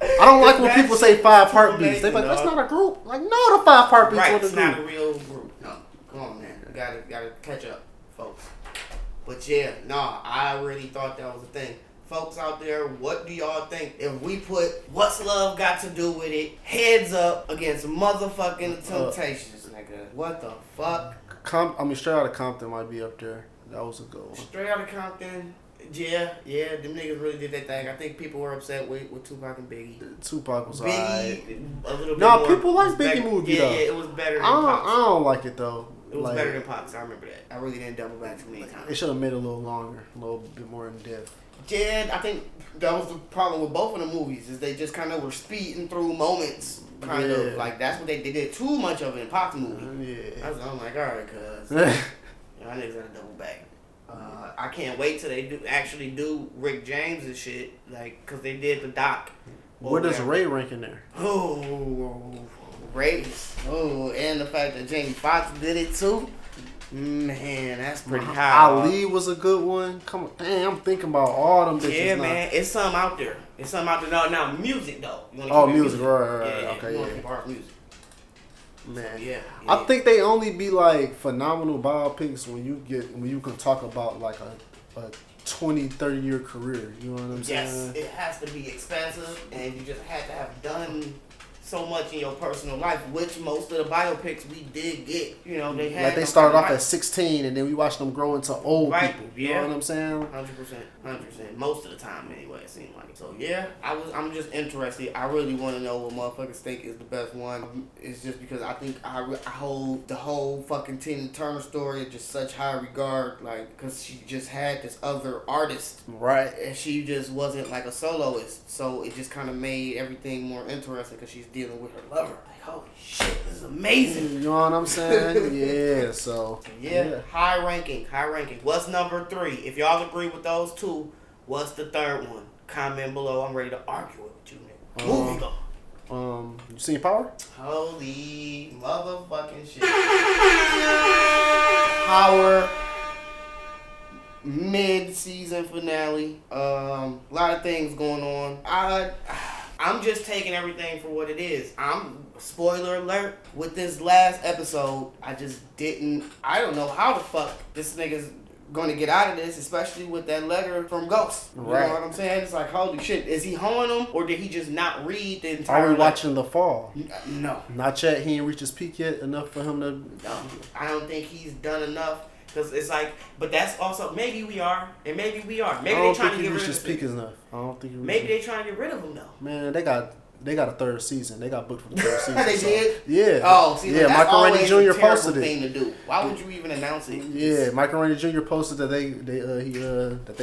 I don't like when people say 5 heartbeats. They're like, that's not a group. Like, no, the 5 heartbeats Right, with it's the not a group. real group. No, come on, man. You gotta catch up, folks. But yeah, I really thought that was a thing. Folks out there, what do y'all think if we put What's Love Got to Do with It heads up against motherfucking Temptations, nigga? What the fuck? Straight Outta Compton might be up there. That was a good one. Straight Outta Compton. Yeah, them niggas really did their thing. I think people were upset with Tupac and Biggie. Tupac was Biggie, alright. a little bit No, more. people like Biggie movie though. Yeah, it was better than I Pac's. don't like it though. It was better than Pac's. I remember that. I really didn't double back too many It times. should have made it a little longer, a little bit more in depth. Yeah, I think that was the problem with both of the movies is they just kind of were speeding through moments. Kind of like that's what they did too much of it in Pac's movie. Yeah. I'm like, all right, cuz y'all niggas gotta double back. I can't wait till they actually do Rick James' shit, like, cause they did the doc. Where does Ray rank in there? Oh, Ray. Oh, and the fact that Jamie Foxx did it too. Man, that's pretty high. Ali was a good one. Come on, dang, I'm thinking about all them bitches. Yeah, now. man, it's something out there. Now music though. You wanna Oh, keep it music, right, Yeah, okay, you wanna yeah. keep our music. Man, Yeah. I think they only be like phenomenal biopics when you can talk about like a 20, 30 year career. You know what I'm saying? Yes, it has to be expensive, and you just had to have done so much in your personal life, which most of the biopics we did get. You know, they had Like they started off at 16, and then we watched them grow into old people. You know what I'm saying? 100%. Most of the time, anyway, it seemed like. So yeah, I'm just interested. I really want to know what motherfuckers think is the best one. It's just because I think I hold the whole fucking Tina Turner story in just such high regard, like, because she just had this other artist, Right. and she just wasn't like a soloist. So it just kind of made everything more interesting because she's dealing with her lover. Like, holy shit, this is amazing. You know what I'm saying? Yeah. So Yeah, high ranking. What's number 3? If y'all agree with those two, what's the third one? Comment below. I'm ready to argue with you, nigga. Moving on. You seen Power? Holy motherfucking shit. Power mid-season finale. A lot of things going on. I'm just taking everything for what it is. Spoiler alert, with this last episode, I don't know how the fuck this nigga's gonna get out of this, especially with that letter from Ghost. You Right. know what I'm saying? It's like, holy shit, is he hoeing him, or did he just not read the entire Are we letter? watching The Fall? No. Not yet. He ain't reached his peak yet. Enough for him to. No, I don't think he's done enough. Because it's like, but that's also, maybe we are, and maybe we are. Maybe I they don't trying think to he get rid reached of his this peak nigga. enough. I don't think he reached. Maybe they trying to get rid of him though. Man, they got a third season. They got booked for the third season. They did? Yeah. Oh, see, yeah. that's Michael Rainey always Jr. a terrible posted it. thing to do. Why would you even announce it? Yeah, Michael Rainey Jr. posted that they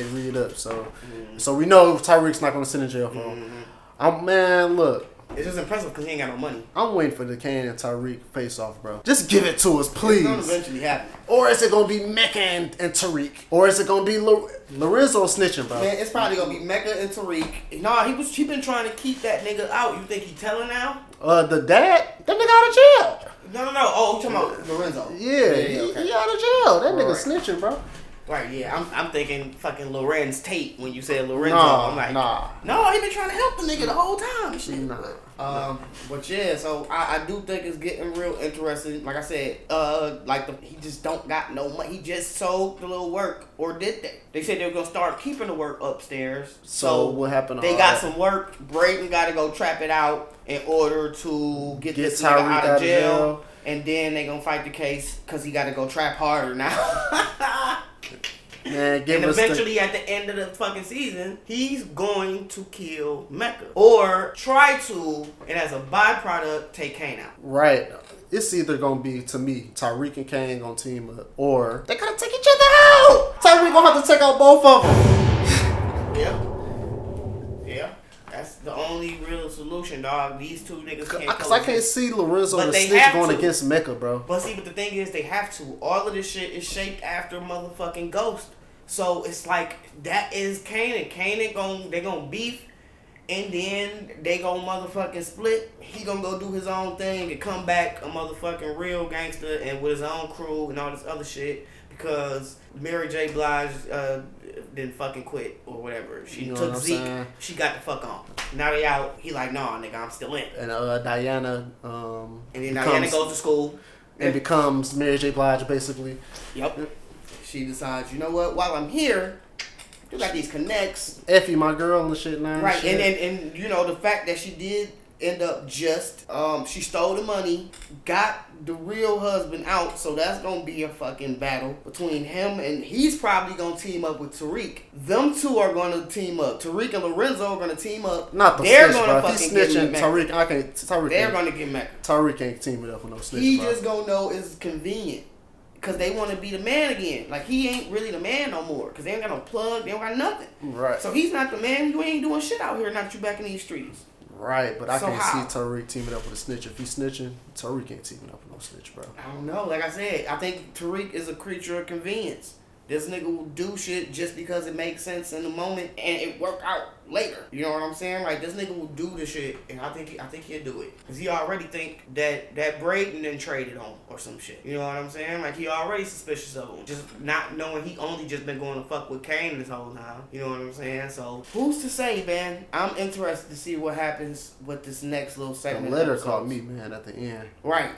read up. So we know Tyreek's not gonna sit in jail for him. Man, look. It's just impressive because he ain't got no money. I'm waiting for the Kane and Tyreek face off, bro. Just give it to us, It's gonna please. eventually happen. Or is it gonna be Mecca and Tariq? Or is it gonna be Lorenzo snitching, bro? Man, it's probably gonna be Mecca and Tariq. Nah, he been trying to keep that nigga out. You think he telling now? The dad, that nigga out of jail. No. Oh, you talking about Lorenzo? Yeah, okay. he out of jail. That nigga Right. snitching, bro. Right, yeah. I'm thinking fucking Lorenz Tate when you said Lorenzo. Nah, I'm like, nah. no, he been trying to help the nigga the whole time. and Shit. Nah. But yeah, so I do think it's getting real interesting. Like I said, he just don't got no money. He just sold the little work, or did they? They said they were gonna start keeping the work upstairs. So what happened? They got some work. Braden got to go trap it out in order to get this nigga Tyreek out of jail. And then they gonna fight the case because he got to go trap harder now. Man, And eventually, at the end of the fucking season, he's going to kill Mecca. Or try to, and as a byproduct, take Kane out. Right. It's either gonna be, to me, Tyreek and Kane gonna team up, or they gotta take each other out. Tyreek gonna have to take out both of them. Yeah. That's the only real solution, dog. These two niggas can't Because I can't see Lorenzo But the they snitch have going to. against Mecca, bro. But see, but the thing is, they have to. All of this shit is shaped after motherfucking Ghost. So it's like that is Kanan. They gonna beef, and then they gonna motherfucking split. He gonna go do his own thing and come back a motherfucking real gangster and with his own crew and all this other shit because Mary J. Blige didn't fucking quit or whatever. She took Zeke. Saying? She got the fuck on. Now they out. He like, nah, nigga, I'm still in. And Diana. And then Diana goes to school and becomes Mary J. Blige basically. Yep. She decides, you know what? While I'm here, you got these connects. Effie, my girl and shit now. Right, and you know the fact that she did end up just she stole the money, got the real husband out, so that's gonna be a fucking battle between him and he's probably gonna team up with Tariq. Them two are gonna team up. Tariq and Lorenzo are gonna team up. Not the They're snitch, gonna bro. fucking He's snitching. get Tariq, I can't. Tariq. They're gonna get Mecca. Tariq ain't teaming up with no snitch. He bro. just gonna know it's convenient. Cause they want to be the man again. Like he ain't really the man no more. Cause they ain't got no plug. They don't got nothing. Right. So he's not the man. You ain't doing shit out here. Not you back in these streets. Right, but I So can't how? see Tariq teaming up with a snitch. If he's snitching, Tariq ain't teaming up with no snitch, bro. I don't know. Like I said, I think Tariq is a creature of convenience. This nigga will do shit just because it makes sense in the moment and it work out later. You know what I'm saying? Like this nigga will do the shit and I think he'll do it. Cause he already think that Braden then traded on or some shit. You know what I'm saying? Like he already suspicious of him. Just not knowing he only just been going to fuck with Kane this whole time. You know what I'm saying? So who's to say, man? I'm interested to see what happens with this next little segment. The letter called me, man, at the end. Right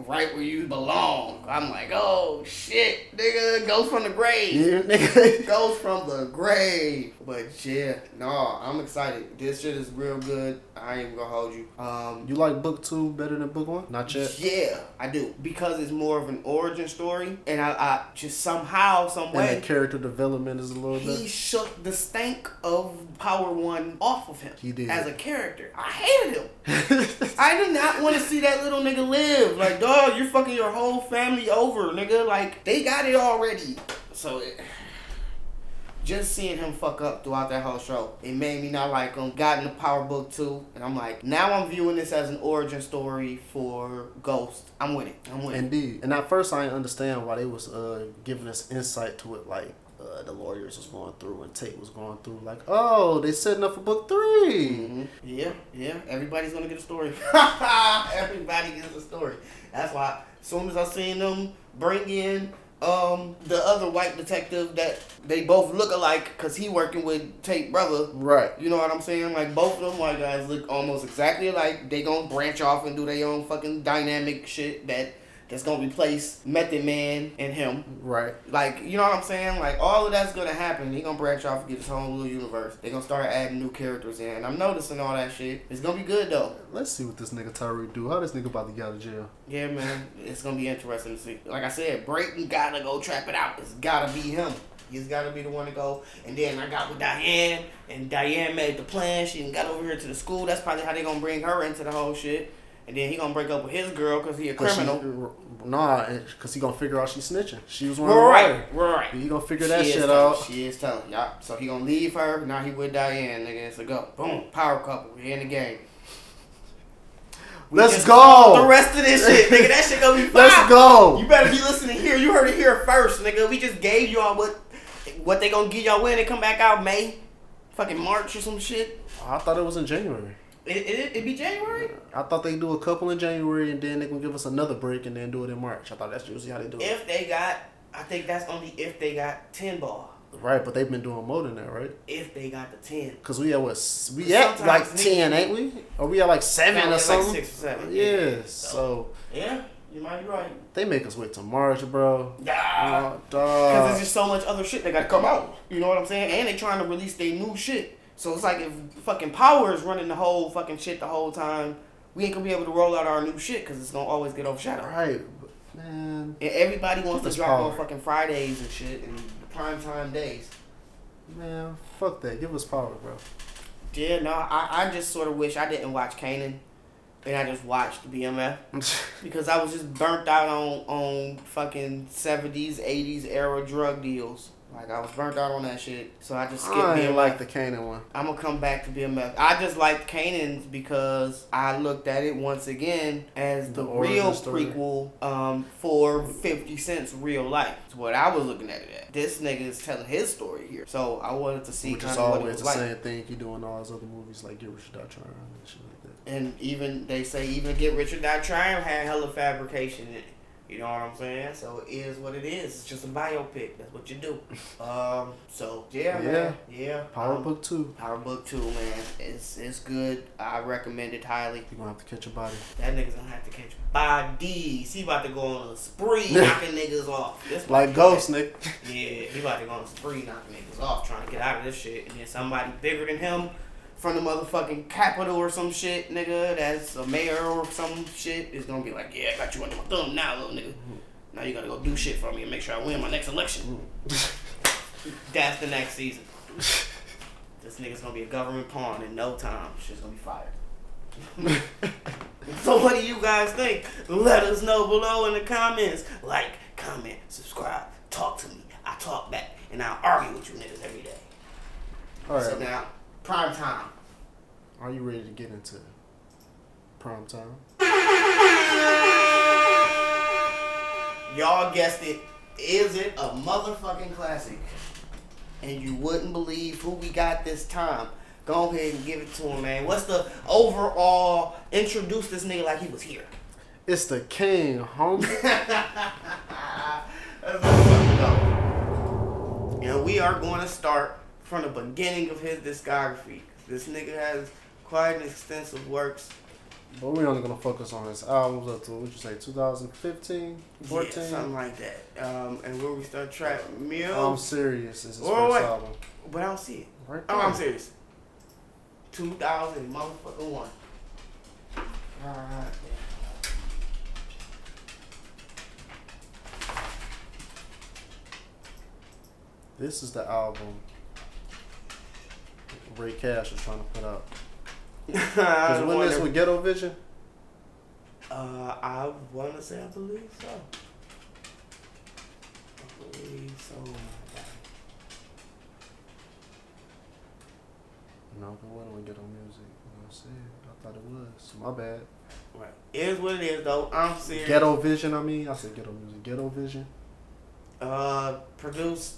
where you belong. I'm like, oh shit, nigga, goes from the grave. Yeah, nigga. Goes from the grave. But yeah, no, I'm excited. This shit is real good. I ain't even gonna hold you. You like book 2 better than book 1? Not yet. Yeah, I do. Because it's more of an origin story. And I just somehow, some way. And the character development is a little bit. He shook the stank of Power 1 off of him. He did. As a character. I hated him. I did not want to see that little nigga live. Like, dog, you're fucking your whole family over, nigga. Like, they got it already. So, just seeing him fuck up throughout that whole show, it made me not like him. Got in the Power Book 2, and I'm like, now I'm viewing this as an origin story for Ghost. I'm with it. Indeed. And at first, I didn't understand why they was giving us insight to it, like the lawyers was going through and Tate was going through. Like, oh, they setting up for book 3. Mm-hmm. Yeah. Everybody's gonna get a story. Everybody gets a story. That's why, as soon as I seen them bring in the other white detective that they both look alike because he working with Tate brother. Right. You know what I'm saying? Like both of them white guys look almost exactly alike. They gonna branch off and do their own fucking dynamic shit that's gonna replace Method Man and him. Right. Like, you know what I'm saying? Like all of that's gonna happen. He gonna branch off and get his own little universe. They gonna start adding new characters in. I'm noticing all that shit. It's gonna be good though. Let's see what this nigga Tariq do. How this nigga about to get out of jail? Yeah, man. It's gonna be interesting to see. Like I said, Brayton gotta go trap it out. It's gotta be him. He's gotta be the one to go. And then I got with Diane, and Diane made the plan. She got over here to the school. That's probably how they gonna bring her into the whole shit. And then he gonna break up with his girl because he a criminal. Because he gonna figure out she's snitching. She was one Right. He gonna figure that shit out. She is telling. Yeah. So he gonna leave her. Now he with Diane, nigga. It's a go. Boom. Power couple. We in the game. Let's go. The rest of this shit, nigga. That shit gonna be fire. Let's go. You better be listening here. You heard it here first, nigga. We just gave y'all what they gonna give y'all when they come back out May, fucking March or some shit. I thought it was in January. It be January? I thought they do a couple in January and then they gonna give us another break and then do it in March. I thought that's usually how they do it. I think that's only if they got 10 ball. Right, but they've been doing more than that, right? If they got the 10. Cause we at what? We at like 10, ain't we? Or we at like 7 or something? Like 6 or 7. Yeah. So yeah, you might be right. They make us wait till March, bro. Nah. Because there's just so much other shit that got to come out. You know what I'm saying? And they trying to release their new shit. So it's like if fucking Power is running the whole fucking shit the whole time, we ain't gonna be able to roll out our new shit because it's gonna always get overshadowed. Right, man. And everybody wants to drop Power on fucking Fridays and shit and prime time days. Man, fuck that. Give us Power, bro. Yeah, no, I just sort of wish I didn't watch Kanan and I just watched BMF because I was just burnt out on fucking 70s, 80s era drug deals. Like, I was burnt out on that shit, so I just skipped I BMF. ain't like the Kanan one. I'm gonna come back to BMF. I just liked Kanan's because I looked at it once again as the real story. prequel for 50 Cent's real life. That's what I was looking at it at. This nigga is telling his story here, so I wanted to see Which kind is of what it always was the like. same thing he do in all his other movies like Get Rich or Die Trying and shit like that. And even they say even Get Rich or Die Trying had hella fabrication in it. You know what I'm saying? So it is what it is. It's just a biopic. That's what you do. So yeah, man. Yeah. Power Book 2. Power Book 2, man. It's good. I recommend it highly. You gonna have to catch a body. That nigga's gonna have to catch bodies. He about to go on a spree knocking niggas off. This Like Ghost, nigga. Yeah, he about to go on a spree knocking niggas off, trying to get out of this shit. And then somebody bigger than him from the motherfucking capital or some shit, nigga, that's a mayor or some shit, is gonna be like, yeah, I got you under my thumb now, little nigga. Now you gotta go do shit for me and make sure I win my next election. That's the next season. This nigga's gonna be a government pawn in no time. Shit's gonna be fired. So what do you guys think? Let us know below in the comments. Like, comment, subscribe, talk to me. I talk back, and I'll argue with you niggas every day. All right. So now, prime time. Are you ready to get into prime time? Y'all guessed it. Is it a motherfucking classic? And you wouldn't believe who we got this time. Go ahead and give it to him, man. What's the overall, introduce this nigga like he was here? It's the king, homie. Let's fucking go. And we are going to start from the beginning of his discography. This nigga has quite an extensive works. But we're only gonna focus on his albums up to, what you say, 2015, 14? Yeah, something like that. And where we start track Mule. I'm Serious is his Wait, first wait. album. But I don't see it. Right Oh, there. I'm serious. 2000 motherfucking 1. Alright. This is the album Ray Cash was trying to put out. Because when this with Ghetto Vision? I want to say I believe so. I believe so. No, it wasn't with Ghetto Music. You know what I'm saying? I thought it was. My bad. Right. It is what it is, though. I'm serious. Ghetto Vision, I mean. I said Ghetto Music. Ghetto Vision. Produced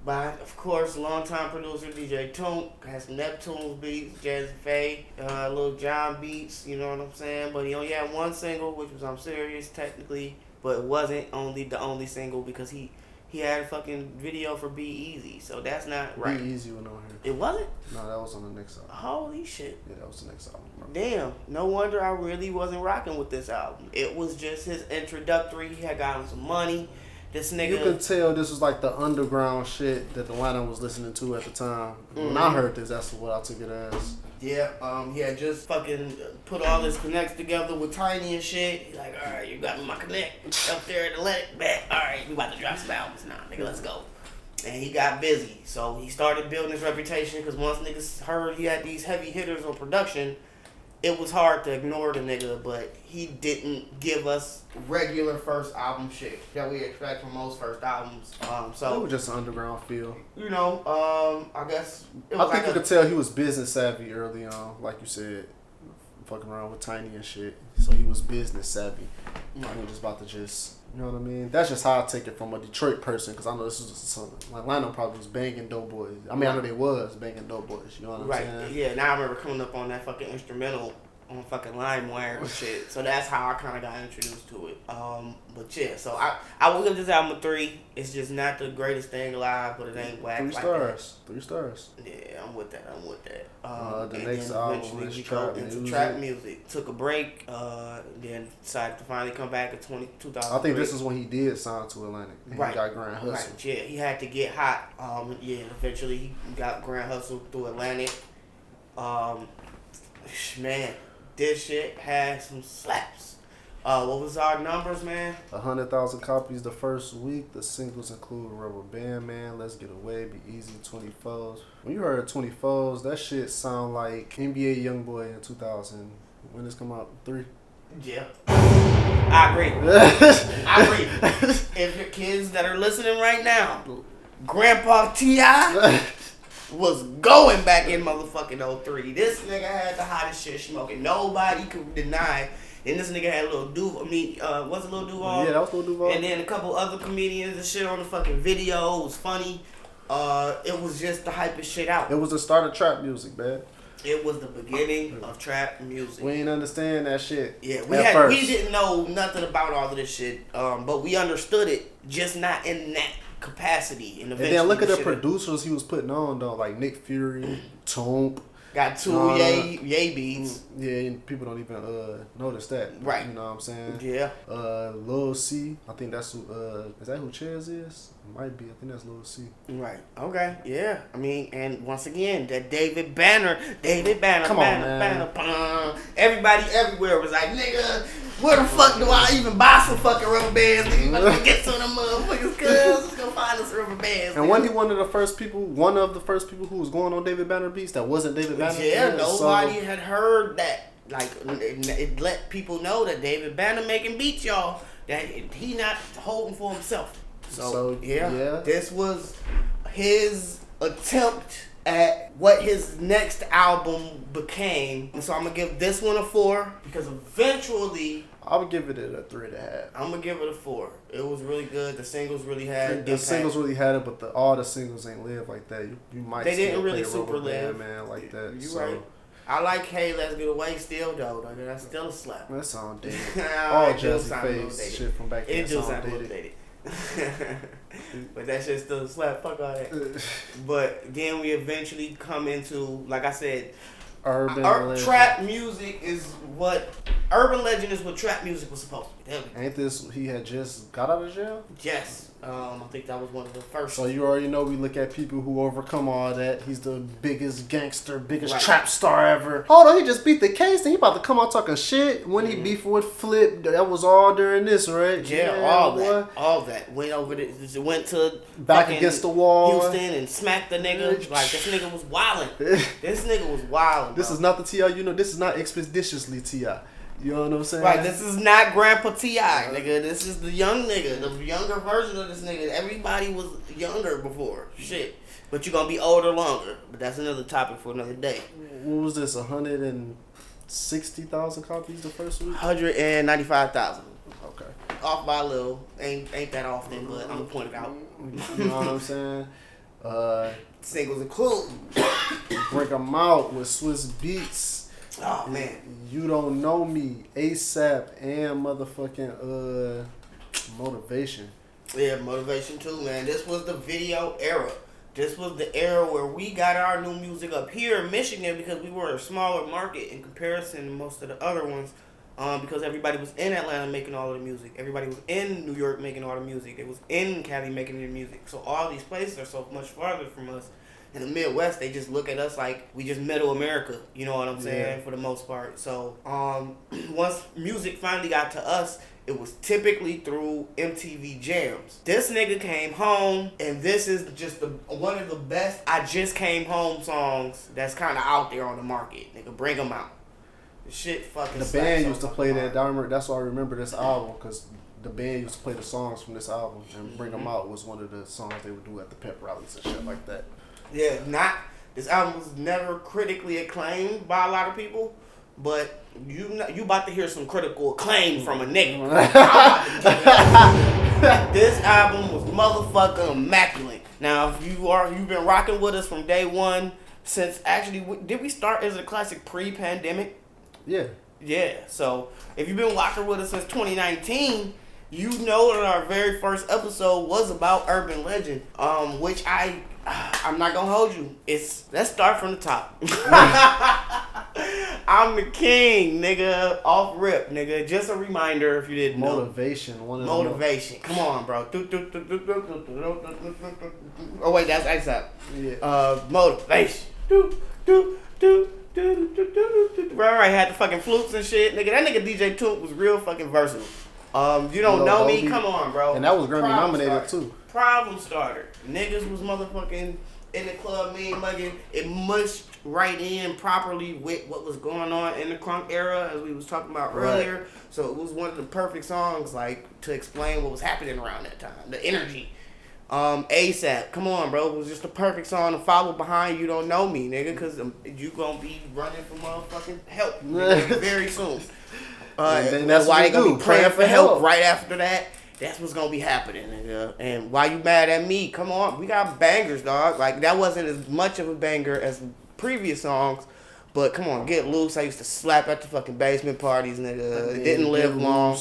by, of course, longtime producer DJ Toon. Has some Neptune's beats, Jazzy Faye, Lil Jon beats, you know what I'm saying? But he only had one single, which was I'm Serious, technically. But it wasn't the only single because he had a fucking video for Be Easy. So that's not right. Be Easy went on here. It wasn't? No, that was on the next album. Holy shit. Yeah, that was the next album. Bro. Damn, no wonder I really wasn't rocking with this album. It was just his introductory. He had gotten some money. This nigga. You could tell this was like the underground shit that Atlanta was listening to at the time. When I heard this, that's what I took it as. Yeah, he had just fucking put all his connects together with Tiny and shit. He's like, alright, you got me my connect up there at Atlantic, back. Alright, we about to drop some albums now, nigga, let's go. And he got busy, so he started building his reputation because once niggas heard he had these heavy hitters on production, it was hard to ignore the nigga, but he didn't give us regular first album shit that we expect from most first albums. So It was just an underground feel. you know, I guess it I was think like you could tell he was business savvy early on, like you said, fucking around with Tiny and shit. So he was business savvy. I mean, just about to just, you know what I mean? That's just how I take it from a Detroit person, because I know this is something. Like, Atlanta probably was banging dope boys. I mean, I know they was banging dope boys. You know what I'm right. saying? Yeah, now I remember coming up on that fucking instrumental on fucking LimeWire and shit. So that's how I kind of got introduced to it. But yeah, so I will give this album a 3. It's just not the greatest thing alive, but it ain't whack. 3 like stars. 3 stars. that. Yeah, I'm with that. The and next then album eventually was we trap go into music. trap music. Took a break. Then decided to finally come back in 2003. I think this is when he did sign to Atlantic. And Right. He got Grand Hustle. Right, yeah, he had to get hot. Yeah, eventually he got Grand Hustle through Atlantic. Man, this shit had some slaps. What was our numbers, man? 100,000 copies the first week. The singles include Rubber Band Man, Let's Get Away, Be Easy, 24s. When you heard 24s, that shit sound like NBA YoungBoy in 2000. When this come out? 3? Yeah. I agree. I agree. If your kids that are listening right now Grandpa T.I. was going back in motherfucking 03. This nigga had the hottest shit smoking. Nobody could deny. And this nigga had Lil Duval. Was it Lil Duval? Yeah, that was Lil Duval. And then a couple other comedians and shit on the fucking video. It was funny. It was just the hypest shit out. It was the start of trap music, man. It was the beginning of trap music. We ain't understand that shit. Yeah, we didn't know nothing about all of this shit, but we understood it, just not in that capacity. And then look at the producers he was putting on though, like Nick Fury, Toomp. Got two yay beats. Yeah, and people don't even notice that. Right. You know what I'm saying? Yeah. Lil C. I think that's who is that who Chaz is? It might be. I think that's Lil C. Right. Okay. Yeah. I mean, and once again, that David Banner. Come on, man. Banner. Everybody everywhere was like, nigga, where the fuck do I even buy some fucking rubber bands? Nigga, you better get some of them motherfuckers, cuz. Let's go find us rubber bands. And wasn't he one of the first people who was going on David Banner beats that wasn't David Banner? Yeah, nobody had heard that. Like, it let people know that David Banner making beats, y'all. That he not holding for himself. So yeah, this was his attempt at what his next album became. And so I'm gonna give this one a 4 because eventually I would give it a 3.5. I'm gonna give it a 4. It was really good. The singles really had the singles really had it, but all the singles ain't live like that. You might they still didn't really play super Rubber live, Band, man, like that. You right. I like Hey Let's Get Away still though. That's still a slap. That sound dated. All Jazzy Face shit from back then. It just sound dated. But that shit still a slap. Fuck all that. But then we eventually come into, like I said, trap music is what urban legend is what trap music was supposed to be. Ain't this he had just got out of jail? Yes. I think that was one of the first. So you already know we look at people who overcome all that. He's the biggest gangster, biggest trap star ever. Hold on, he just beat the case and he about to come out talking shit. When he beefed with Flip, that was all during this, right? Yeah, all that. Went to back against the wall, Houston, and smacked the nigga. Like, this nigga was wildin'. This nigga was wildin'. This is not the T.I. This is not expeditiously T.I. You know what I'm saying? Right, this is not Grandpa T.I., nigga. This is the young nigga, the younger version of this nigga. Everybody was younger before. Shit. But you're going to be older longer. But that's another topic for another day. What was this, 160,000 copies the first week? 195,000. Okay. Off by a little. Ain't that often, but I'm going to point it out. You know what I'm saying? Singles include Break 'em Out with Swiss Beats. Oh man, You Don't Know Me, ASAP, and motherfucking Motivation. Yeah, Motivation too, man. This was the video era. This was the era where we got our new music up here in Michigan because we were a smaller market in comparison to most of the other ones. Because everybody was in Atlanta making all of the music. Everybody was in New York making all the music. It was in Cali making the music. So all these places are so much farther from us. In the Midwest, they just look at us like we just middle America. You know what I'm saying? For the most part. So once music finally got to us, it was typically through MTV Jams. This nigga came home, and this is just one of the best I Just Came Home songs that's kind of out there on the market. Nigga, bring them out. The shit fucking The band used to play that. That's why I remember this album, because the band used to play the songs from this album, and Bring 'Em Out was one of the songs they would do at the pep rallies and shit like that. Yeah, this album was never critically acclaimed by a lot of people, but you about to hear some critical acclaim from a nigga. This album was motherfucking immaculate. Now, if you've been rocking with us from day one, since actually, did we start as a classic pre-pandemic? Yeah. Yeah, so if you've been rocking with us since 2019, you know that our very first episode was about Urban Legend, which I'm not gonna hold you. Let's start from the top. I'm the king, nigga. Off rip, nigga. Just a reminder if you didn't know. Motivation. Come on, bro. Oh wait, that's ASAP. Yeah. Motivation. Right, had the fucking flutes and shit. Nigga, that nigga DJ Toomp was real fucking versatile. You don't know me? Come on, bro. And that was Grammy nominated too. Problem starter. Niggas was motherfucking in the club, mean mugging. It mushed right in properly with what was going on in the crunk era, as we was talking about earlier. So it was one of the perfect songs, like, to explain what was happening around that time. The energy. ASAP. Come on, bro. It was just the perfect song to follow behind You Don't Know Me, nigga, because you gonna be running for motherfucking help nigga, very soon. And that's why what they gonna do, be praying for help. help right after that. That's what's gonna be happening, nigga. And why you mad at me? Come on, we got bangers, dog. Like that wasn't as much of a banger as previous songs, but come on, Get Loose. I used to slap at the fucking basement parties, nigga. It didn't live long.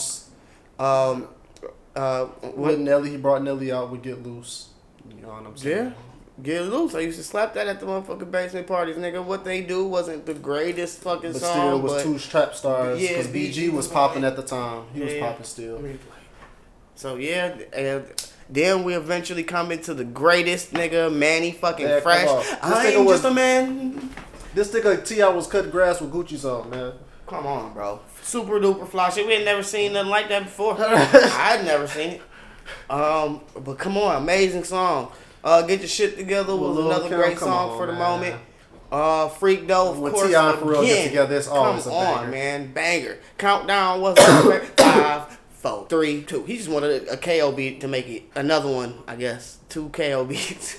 With Nelly, he brought Nelly out with Get Loose. You know what I'm saying? Yeah. Get Loose. I used to slap that at the motherfucking basement parties, nigga. What they do wasn't the greatest fucking but song, still was two trap stars. Yeah, because BG was popping at the time. He was popping still. So yeah, and then we eventually come into the greatest nigga, Manny fucking Fresh. I ain't just a man. This nigga T.I. was cutting grass with Gucci's on, man. Come on, bro. Super duper fly shit. We had never seen nothing like that before. I'd never seen it. But come on, amazing song. Get Your Shit Together was another great song for the moment. Freak Dough, of course. T.I. and Pharrell get together, it's always a banger. Come on, man, banger. Countdown was 5, 4, 3, 2. He just wanted a KO beat to make it another one, I guess. 2 KO beats.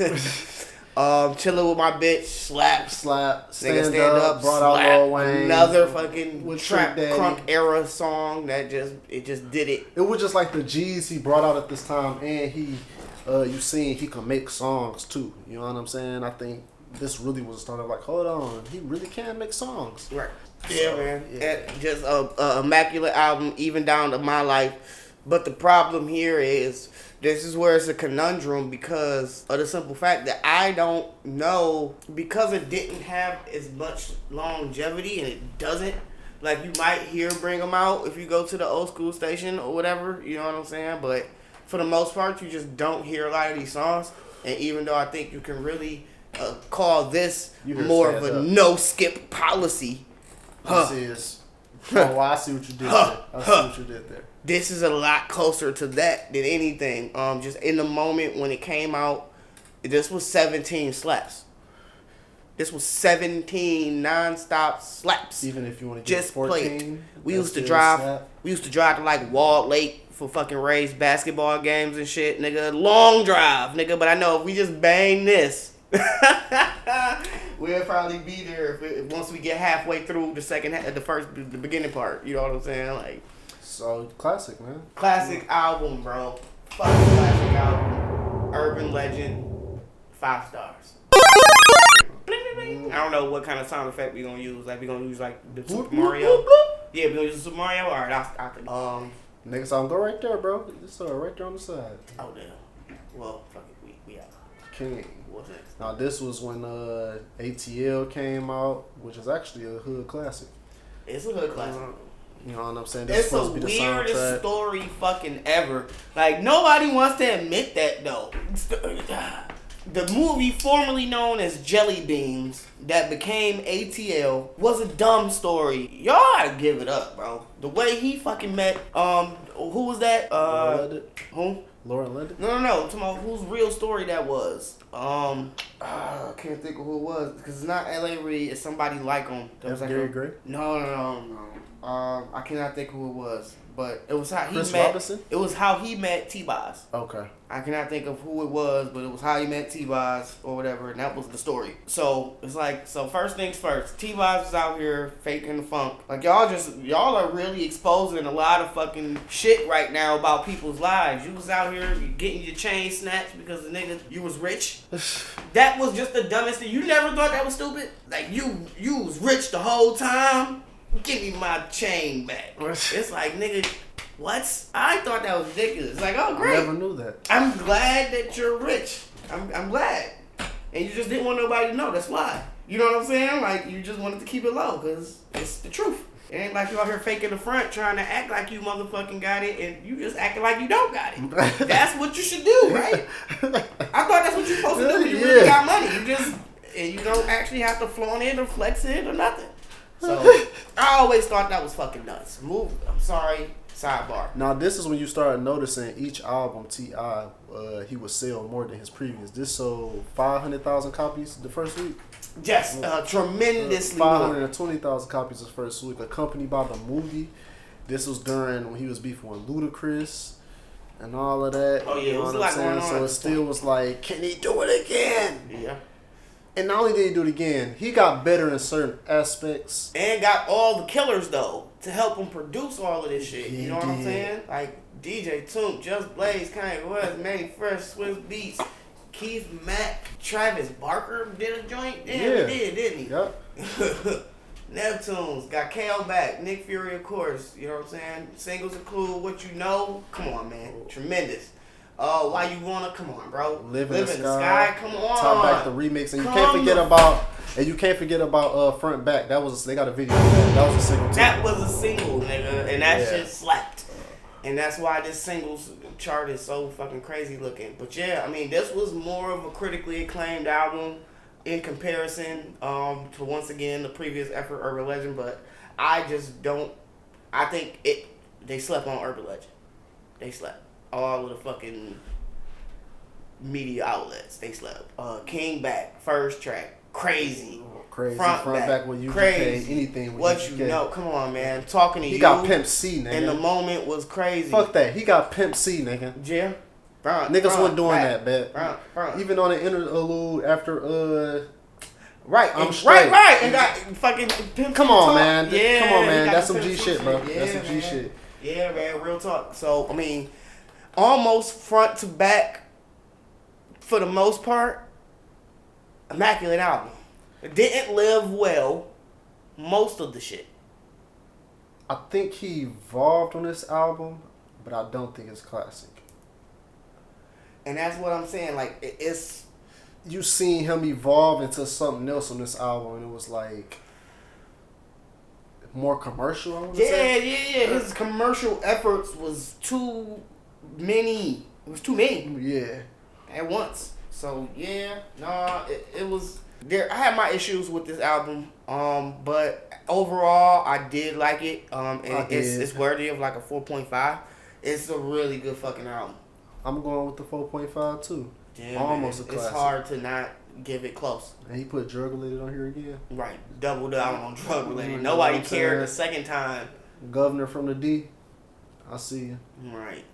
Chilling with My Bitch, slap, stand up, brought out Lil Wayne. Another fucking trap Daddy. crunk era song that just did it. It was just like the G's he brought out at this time, and he, you seen he can make songs too. You know what I'm saying? I think this really was a start of like, hold on, he really can make songs. Right. Yeah, man. Yeah. Just a immaculate album, even down to My Life. But the problem here is, this is where it's a conundrum because of the simple fact that I don't know, because it didn't have as much longevity, and it doesn't. Like, you might hear Bring 'Em Out if you go to the old school station or whatever, you know what I'm saying? But for the most part, you just don't hear a lot of these songs. And even though I think you can really call this more of a no-skip policy. This is... Oh, I see what you did there. I see what you did there. This is a lot closer to that than anything. Just in the moment when it came out, this was 17 slaps. This was 17 non-stop slaps. Even if you want to get just 14, play it. We used to drive to like Walled Lake for fucking Rays basketball games and shit, nigga. Long drive, nigga. But I know if we just bang this, we'll probably be there once we get halfway through the beginning part. You know what I'm saying? Like. So, classic, man. Classic album, bro. Fucking classic album. Urban legend. 5 stars. I don't know what kind of sound effect we gonna use. Like, we gonna use, like, the Super Mario. Yeah, we gonna use the Super Mario. Alright, I'll think. Nigga song, go right there, bro. It's right there on the side. Oh, damn. Well, fuck it. We out. King. What's next? Now, this was when ATL came out, which is actually a hood classic. It's a hood classic. You know what I'm saying? This It's the weirdest story fucking ever. Like, nobody wants to admit that, though. The movie formerly known as Jelly Beans that became ATL was a dumb story. Y'all gotta give it up, bro. The way he fucking met, who was that? Who? Lauren London? No. I'm talking about whose real story that was. I can't think of who it was. Because it's not L.A. Reid. It's somebody like him. That's like Gary Gray? No. I cannot think who it was. But it was how he Chris met. Robinson? It was how he met T-Boz. Okay. I cannot think of who it was, but it was how he met T-Boz or whatever, and that was the story. So it's like, so first things first, T-Boz is out here faking the funk. Like y'all are really exposing a lot of fucking shit right now about people's lives. You was out here getting your chain snatched because the nigga, you was rich. That was just the dumbest thing. You never thought that was stupid? Like you was rich the whole time? Give me my chain back. It's like, nigga, what? I thought that was ridiculous. Like, oh, great. I never knew that. I'm glad that you're rich. I'm glad. And you just didn't want nobody to know. That's why. You know what I'm saying? Like, you just wanted to keep it low because it's the truth. It ain't like you out here faking the front trying to act like you motherfucking got it and you just acting like you don't got it. That's what you should do, right? I thought that's what you're supposed to do when you really got money. You don't actually have to flaunt it or flex it or nothing. So, I always thought that was fucking nuts. I'm sorry, sidebar. Now, this is when you start noticing each album, T.I., he would sell more than his previous. This sold 500,000 copies the first week. Yes, tremendously more. 520,000 copies the first week, accompanied by the movie. This was during when he was beefing with Ludacris. and all of that. Oh, yeah, you know it was what a I'm lot saying? going on So at it this still point. was like, can he do it again? Yeah. And not only did he do it again, he got better in certain aspects. And got all the killers, though, to help him produce all of this shit. Yeah, You know what he I'm did. saying? Like, DJ Toomp, Just Blaze, Kanye West, Manny Fresh, Swiss Beats, Keith Mack, Travis Barker did a joint. Damn, Yeah. he did, didn't he? Yep. Neptunes, got KO back, Nick Fury, of course. You know what I'm saying? Singles include What You Know. Come on, man. Tremendous. Why You Wanna? Come on, bro. Live in the Sky. Come on. Top Back the remix, and you Come can't forget about Front Back. They got a video of that. That was a single too. That was a single, nigga, and that Yeah. shit slapped. And that's why this singles chart is so fucking crazy looking. But yeah, I mean, this was more of a critically acclaimed album in comparison to, once again, the previous effort, Urban Legend. But I just don't. I think they slept on Urban Legend. They slept. All of the fucking media outlets, they slept. King Back, first track, crazy. Crazy. Front Back with UGK, crazy. anything with What UGK. You Know? Come on, man. Talking to He you. got Pimp C, nigga. And the moment was crazy. Fuck that. He got Pimp C, nigga. Yeah. Front, Niggas front, wasn't doing back, that, bet. front. Even on the interlude after Right, I'm and, straight. right, and got fucking Pimp Come C on, talk. man. Yeah, Come on, he man. got That's the some Pimp G C shit, bro. Yeah, That's some G man. shit. Yeah, man, real talk. So, I mean, almost front to back, for the most part, immaculate album. It didn't live well, most of the shit. I think he evolved on this album, but I don't think it's classic. And that's what I'm saying. Like, it's... You seen him evolve into something else on this album, and it was like more commercial. I would say. Yeah. His commercial efforts was too many. It was too many Yeah. at once. So yeah, it was there. I had my issues with this album, but overall I did like it. And it's worthy of like a 4.5. It's a really good fucking album. I'm going with the 4.5 too. Yeah, Almost man. a classic. It's hard to not give it close. And he put Drug Related on here again. Right, double down on drug related. You know Nobody what I'm cared saying? the second time. Governor from the D. I see you. Right,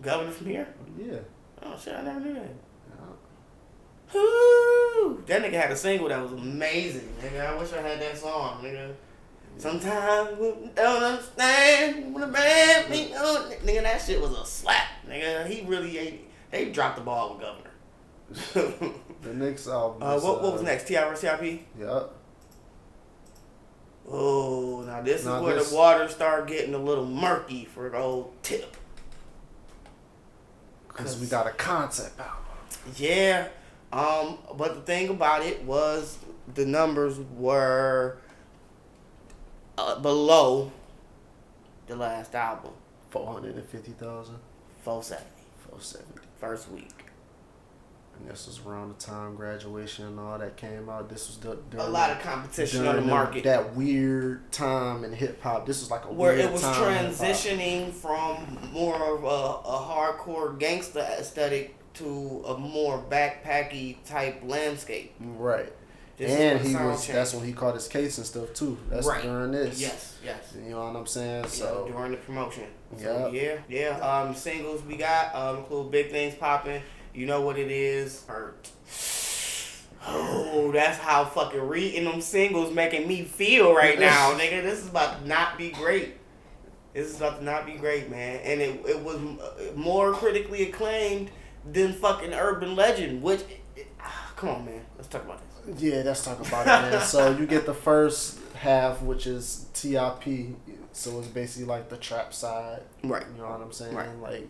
Governor from here. Yeah. Oh shit, I never knew that. Yeah. Woo! That nigga had a single that was amazing, nigga. I wish I had that song, nigga. Sometimes we don't understand when a man me on. Nigga, that shit was a slap, nigga. He really ain't. They dropped the ball with Governor. The next album. What was next? T.I. vs. T.I.P.? Yeah. Oh, now this is Now where this- the water start getting a little murky for the old Tip. Because we got a concept album. Yeah, but the thing about it was the numbers were below the last album, 450,000. 470, 470. first week. And this was around the time graduation and all that came out. This was during A lot of competition on the market. That weird time in hip hop. This was like a Where weird it was time in hip-hop. transitioning from more of a hardcore gangster aesthetic to a more backpacky type landscape. Right. This is and when he sound was. changed. That's when he caught his case and stuff too. That's Right. during this. Yes. You know what I'm saying? Yeah, So during the promotion. So, Yep. yeah. Singles we got include Big Things Poppin'. You Know What It Is. Hurt. Oh, that's how fucking reading them singles making me feel right now, nigga. This is about to not be great. This is about to not be great, man. And it was more critically acclaimed than fucking Urban Legend, which, come on, man. Let's talk about this. yeah, let's talk about it, man. So you get the first half, which is TIP. So it's basically like the trap side. Right. You know what I'm saying? Right. Like.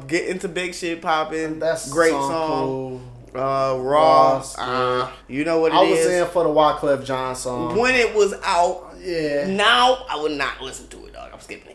Get into big shit popping. That's great song. song. Cool. Raw. Yeah. You know what it I is. was in for the Wyclef Jean song. When it was out, Yeah. now I would not listen to it, dog. I'm skipping it.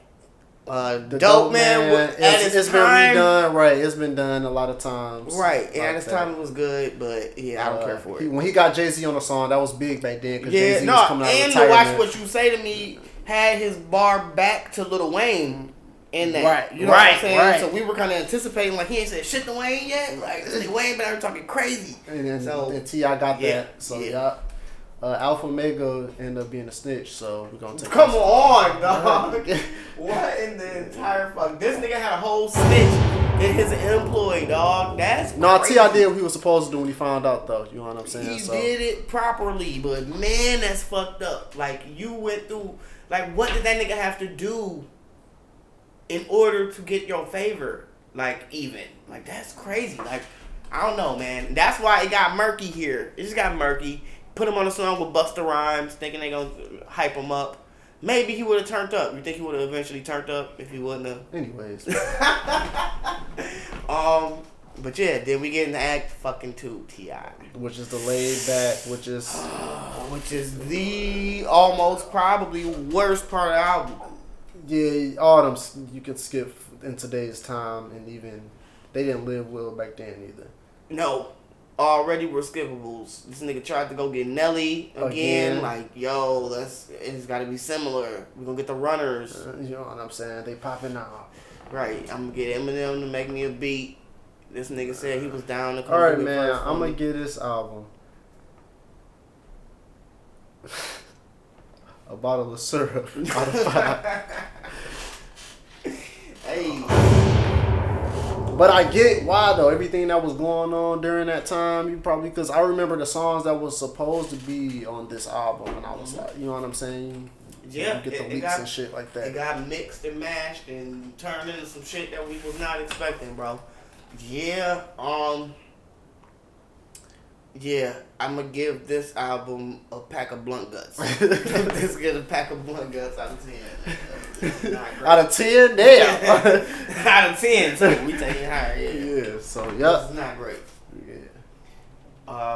The Dope Man was, at its it's time, been redone, right? It's been done a lot of times, right? And like at its that. time it was good, but yeah, I don't care for it. When he got Jay-Z on the song, that was big back then because Yeah, Jay-Z no, was coming out of and to retirement. Watch What You Say to Me had his bar back to Lil Wayne in that. Right, You know what I'm right, saying? right. So we were kind of anticipating, like, he ain't said shit to Wayne yet. Like, this nigga Wayne been out here talking crazy. And then So, T.I. got yeah, that. So, yeah. yeah. Alpha Mega ended up being a snitch, so we're gonna take. Come on, dog. What in the entire fuck? This nigga had a whole snitch in his employee, dog. That's No, crazy. T.I. did what he was supposed to do when he found out, though. You know what I'm saying? He did it properly, but man, that's fucked up. Like, you went through, like, what did that nigga have to do in order to get your favor? Like, even. Like, that's crazy. Like, I don't know, man. That's why it got murky here. It just got murky. Put him on a song with Busta Rhymes, thinking they gonna hype him up. Maybe he would have turned up. You think he would have eventually turned up if he wouldn't have? Anyways. But yeah, then we get into Act fucking 2, T.I. Which is the laid back, which is the almost probably worst part of the album. Yeah, all them you could skip in today's time, and even they didn't live well back then either. No, already were skippables. This nigga tried to go get Nelly again. Like, yo, it's got to be similar. We're gonna get the runners. You know what I'm saying? They popping out. Right, I'm gonna get Eminem to make me a beat. This nigga said he was down to come. All right, do it man. first for I'm gonna me. give this album a bottle of syrup out of 5. Hey, But I get why though. Everything that was going on during that time, you probably because I remember the songs that was supposed to be on this album, and I was like, you know what I'm saying? yeah, You get the leaks and shit like that. It got mixed and mashed and turned into some shit that we was not expecting, bro. Yeah, yeah, I'm gonna give this album a pack of blunt guts. Let's get a pack of blunt guts out of 10. Out of 10, damn. Out of 10, so we taking higher. Yeah, Yeah. So This yep. is not great. Yeah.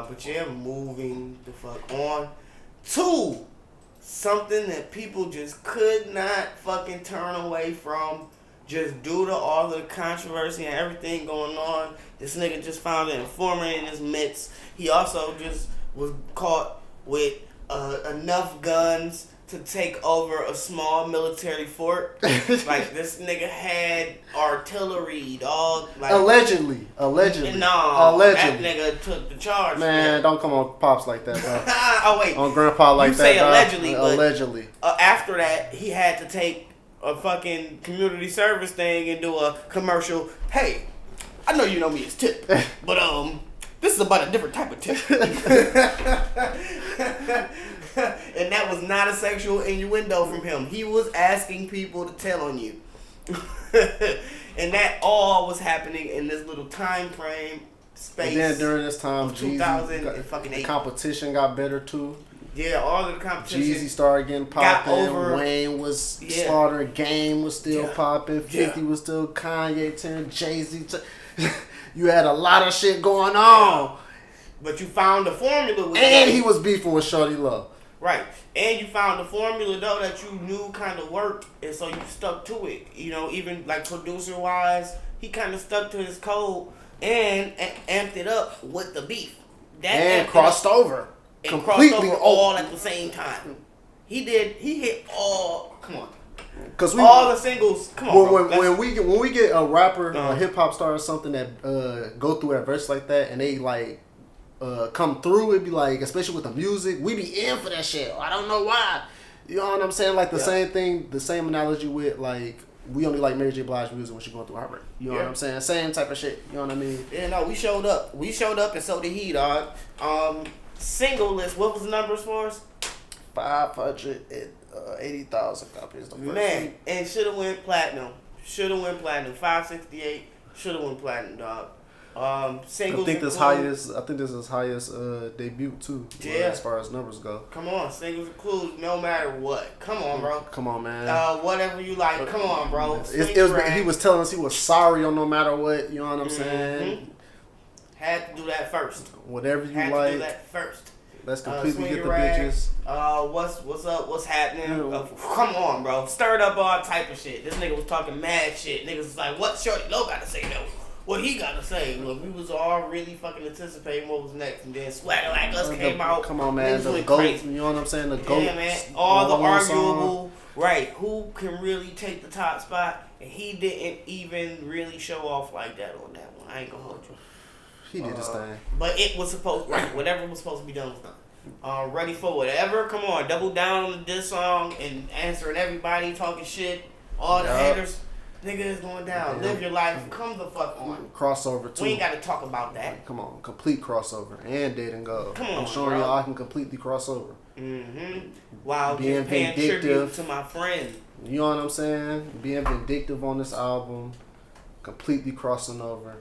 But yeah, moving the fuck on to something that people just could not fucking turn away from. Just due to all the controversy and everything going on, this nigga just found an informant in his midst. He also just was caught with enough guns to take over a small military fort. Like, this nigga had artillery, dog. Like, Allegedly. no, Allegedly. that nigga took the charge. Man, don't come on pops like that, bro. Oh wait, On grandpa like you that. say dog. allegedly, but Allegedly. After that, he had to take a fucking community service thing and do a commercial. Hey, I know you know me as Tip, but this is about a different type of tip. And that was not a sexual innuendo from him. He was asking people to tell on you. And that all was happening in this little time frame space. And then during this time, of 2008. the competition got better too. Yeah, all of the competition. Jeezy started getting got popping. over- Wayne was Yeah. slaughtered. Game was still Yeah. popping. 50 Yeah. was still Kanye. 10 Jay-Z. You had a lot of shit going on. But you found the formula with And that. he was beefing with Shorty Love. Right. And you found the formula, though, that you knew kind of worked, and so you stuck to it. You know, even, like, producer-wise, he kind of stuck to his code and amped it up with the beef. That And amped crossed it up over. and Completely crossed over all at the same time. He hit all, come on. Because we All the singles, come on, bro. when we get a rapper, Uh-huh. a hip hop star or something that go through a verse like that and they like come through, it'd be like, especially with the music, we be in for that shit. I don't know why. You know what I'm saying? Like the same thing, the same analogy with like we only like Mary J. Blige music when she going through heartbreak. You know what I'm saying? Same type of shit. You know what I mean? Yeah, no, we showed up. We showed up, and so did he, dog. Single list, what was the numbers for us? 580,000 copies. The first Man, week. and should have went platinum. 568. Should have went platinum, dog. Singles. I think this is highest debut too. Yeah. As far as numbers go. Come on, singles include no matter what. Come on, bro. Come on, man. Whatever you like. Come on, bro. He was telling us he was sorry on no matter what. You know what I'm saying? Had to do that first. Whatever you Had to like. do that first. Let's completely Swing get your the rag. bitches. What's up? What's happening? Yeah. Come on, bro. Stirred up all type of shit. This nigga was talking mad shit. Niggas was like, what Shorty Low got to say though? What he got to say? Look, we was all really fucking anticipating what was next, and then Swagger Like Us came out. Come on, man. Niggas The went GOAT. crazy. You know what I'm saying? The GOAT. Yeah, man. All the one song. arguable, right? Who can really take the top spot? And he didn't even really show off like that on that one. I ain't gonna hold you. He did his thing. But it was supposed, right? Whatever was supposed to be done was done. Ready for whatever. Come on, double down on this song and answering everybody, talking shit. All the haters. Nigga is going down. Live your life. Come the fuck on. Crossover too. We ain't got to talk about that. Come on, complete crossover and dating go. Come on, I'm showing bro. y'all I can completely cross over. While Being just paying vindictive. tribute to my friend. You know what I'm saying? Being vindictive on this album, completely crossing over.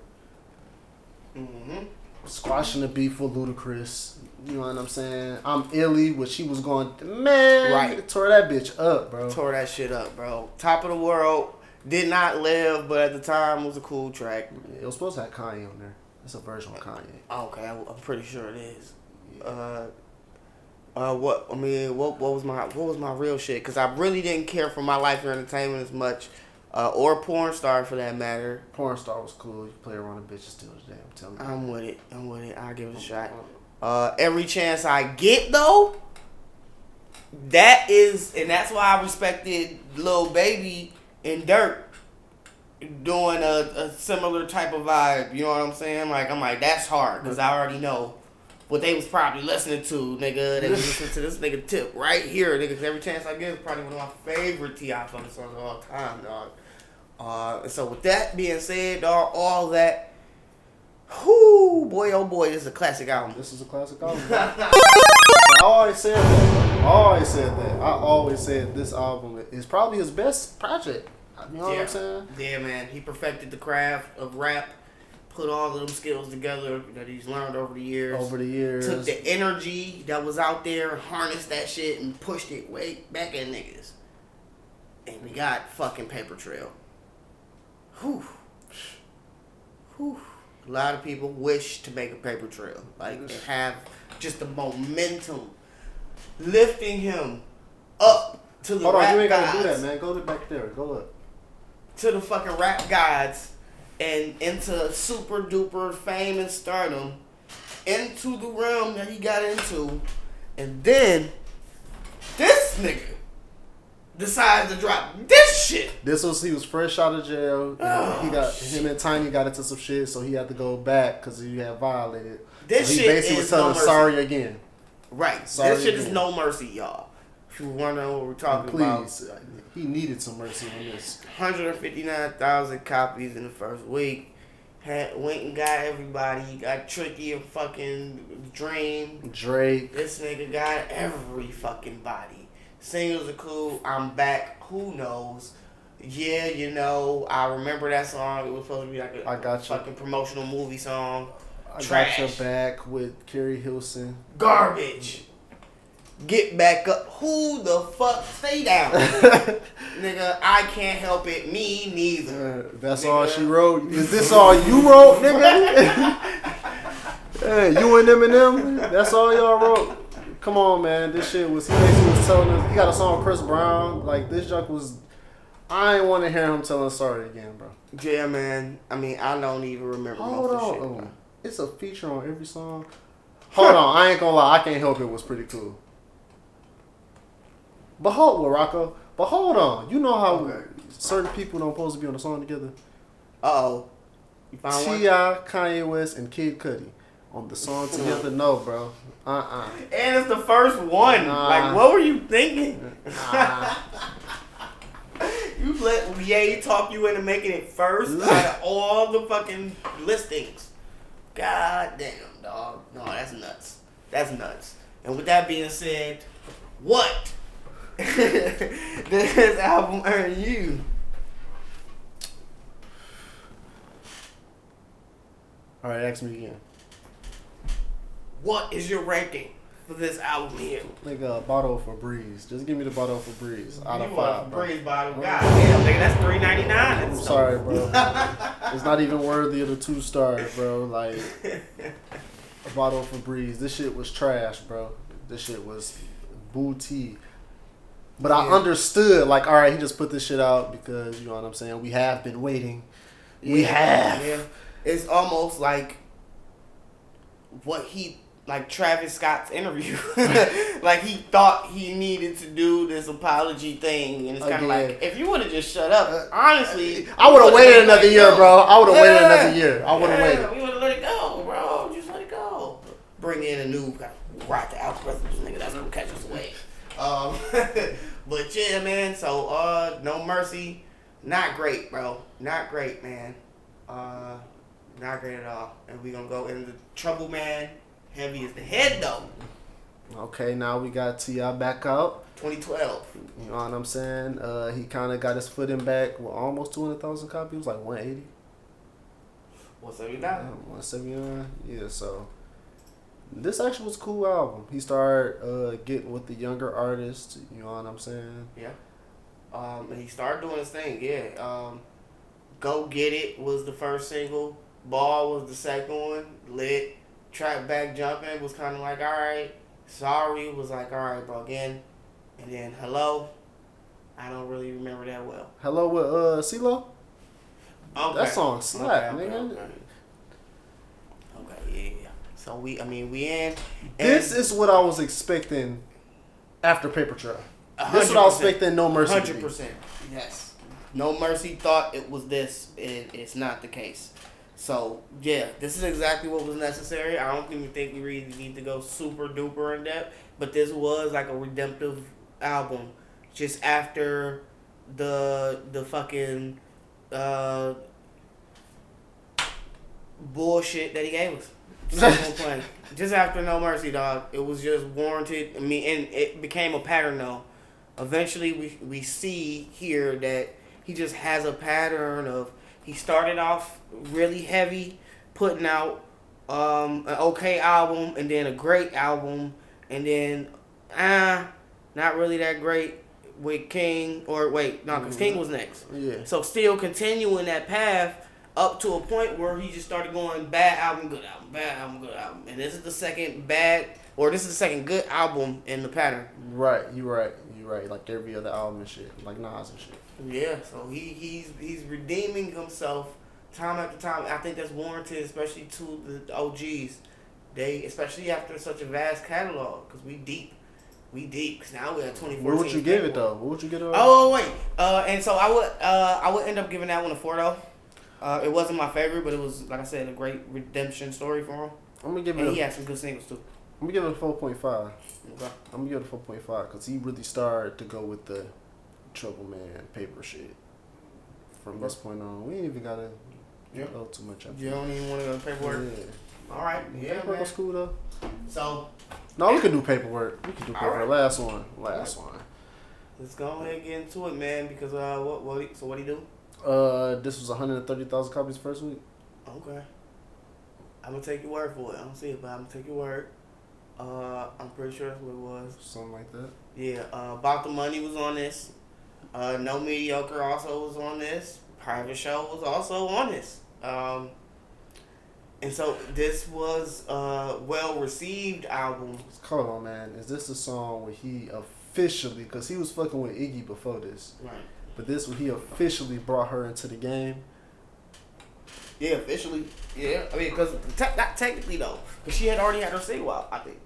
Squashing the beef with Ludacris. You know what I'm saying? I'm Illy, which she was going, man, Right. tore that bitch up, bro. Tore that shit up, bro. Top of the world. Did not live, but at the time was a cool track. It was supposed to have Kanye on there. It's a version of Kanye. Okay, I'm pretty sure it is. What was my real shit? Because I really didn't care for My Life or Entertainment as much, or Porn Star for that matter. Porn Star was cool. You play around the bitches still today. I'm telling you. I'm with it. I'll give it a shot. Every Chance I Get though, that's why I respected Lil Baby and Dirt doing a similar type of vibe. You know what I'm saying? Like I'm like that's hard because I already know what they was probably listening to, nigga. They was listening to this nigga Tip right here, nigga. 'Cause Every Chance I Get is probably one of my favorite T.I. fucking songs of all time, dog. And so with that being said, dog, all that. Whoo, boy, oh boy, this is a classic album. This is a classic album. I always said that. I always said this album is probably his best project. You know what I'm saying? Yeah, man. He perfected the craft of rap, put all of them skills together that he's learned over the years. Took the energy that was out there, harnessed that shit, and pushed it way back at niggas. And we got fucking Paper Trail. Whew. A lot of people wish to make a Paper Trail. Like, and have just the momentum lifting him up to the Hold rap on, you ain't gods. gotta do that, man. Go back there. Go up. To the fucking rap gods and into super duper fame and stardom, into the realm that he got into, and then this nigga decides to drop this shit. He was fresh out of jail. Him and Tiny got into some shit, so he had to go back because he had violated. This so he shit basically is was telling no mercy. sorry again. Right. Sorry this shit again. is no mercy, y'all. If you wondering what we're talking Please, he needed some mercy on this. 159,000 copies in the first week. Went and got everybody. Got Tricky and fucking Dream. Drake. This nigga got every fucking body. Singles are cool. I'm back. Who knows? Yeah, you know, I remember that song. It was supposed to be like a fucking promotional movie song. I Trash. Got Your Back with Kerry Hilson. Garbage. Get back up. Who the fuck? Stay down. Nigga, I can't help it. Me neither. That's nigga. all she wrote. Is this all you wrote, nigga? Hey, you and Eminem? That's all y'all wrote? Come on, man. This shit was, he basically was telling us, he got a song with Chris Brown. Like, this junk was, I ain't want to hear him telling sorry again, bro. Yeah, man. I mean, I don't even remember most of the shit. Bro. It's a feature on every song. Hold on. I ain't gonna lie. I Can't Help It was pretty cool. But hold on. You know how certain people don't supposed to be on a song together? Uh-oh. You found one? T.I., Kanye West, and Kid Cudi on the song together? No, bro. And it's the first one. Like, what were you thinking? You let Ye talk you into making it first out of all the fucking listings. God damn, dog. No, that's nuts. That's nuts. And with that being said, what this album earned you? All right, ask me again. What is your ranking for this album here? Nigga, a bottle for Breeze. Just give me the bottle for Breeze. Out of 5, bro. Breeze bottle. God damn, nigga, that's $3.99. I'm sorry, bro. It's not even worthy of the 2 stars, bro. Like, a bottle for Breeze. This shit was trash, bro. This shit was booty. But I understood, like, all right, he just put this shit out because, you know what I'm saying, we have been waiting. We have. Yeah. It's almost like like Travis Scott's interview. Like, he thought he needed to do this apology thing. And it's kind of like, if you would have just shut up, honestly. I would have waited another year, bro. I would have waited another year. I would have waited. We would have let it go, bro. Just let it go. Bring in a new guy. ride the algorithm, nigga. That's gonna catch us away. But yeah, man. So No Mercy, not great, bro. Not great, man. Not great at all. And we gonna go into Trouble Man. Heavy as the head though. Okay, now we got T.I. back out. 2012. You know what I'm saying? He kind of got his footing back with almost 200,000 copies, like 180. 179. 179. Yeah, so this actually was a cool album. He started getting with the younger artists. You know what I'm saying? Yeah. And he started doing his thing. Yeah. Go Get It was the first single. Ball was the second one. Lit. Track Back Jumping was kind of like, all right. Sorry was like, all right, bro, again. And then Hello, I don't really remember that well. Hello with CeeLo? Okay. That song slap, okay, nigga. Okay, yeah. So we in. This is what I was expecting after Paper Trail. This is what I was expecting No Mercy 100%. Yes. No Mercy thought it was this, and it's not the case. So, yeah, this is exactly what was necessary. I don't even think we really need to go super duper in depth, but this was like a redemptive album just after the fucking bullshit that he gave us. Just after No Mercy, dog. It was just warranted. I mean, and it became a pattern, though. Eventually, we see here that he just has a pattern of, he started off really heavy, putting out an okay album, and then a great album, and then not really that great with King, or wait, no, because King was next. Yeah. So still continuing that path up to a point where he just started going bad album, good album, bad album, good album, and this is the second good album in the pattern. Right, you're right. Like every other album and shit, like Nas and shit. Yeah, so he's redeeming himself time after time. I think that's warranted, especially to the OGs. They, especially after such a vast catalog, because we deep. Because now we're at 2014. What would you give it though? What would you give it? Oh wait, and so I would end up giving that one a 4 though. It wasn't my favorite, but it was, like I said, a great redemption story for him. I'm gonna give and it. He had some good singles too. I'm gonna give it a 4.5. Okay. I'm gonna give it a 4.5 because he really started to go with the Trouble Man paper shit. From this point on, we ain't even gotta go too much. You don't even want to go to paperwork. Yeah. All right. Yeah, Paperwork man. was cool though. So No, we can do paperwork. We can do paperwork. right. Last one. let's go ahead and get into it, man. Because what he do? This was 130,000 copies first week. Okay. I'm gonna take your word for it. I don't see it, but I'm gonna take your word. I'm pretty sure that's what it was. Something like that. Yeah. About the Money was on this. No Mediocre also was on this. Private Show was also on this. And so this was a well-received album. Hold on, man. Is this the song where he officially, because he was fucking with Iggy before this, Right. but this where he officially brought her into the game? Yeah, officially. Yeah. I mean, because not technically though, because she had already had her single out. I think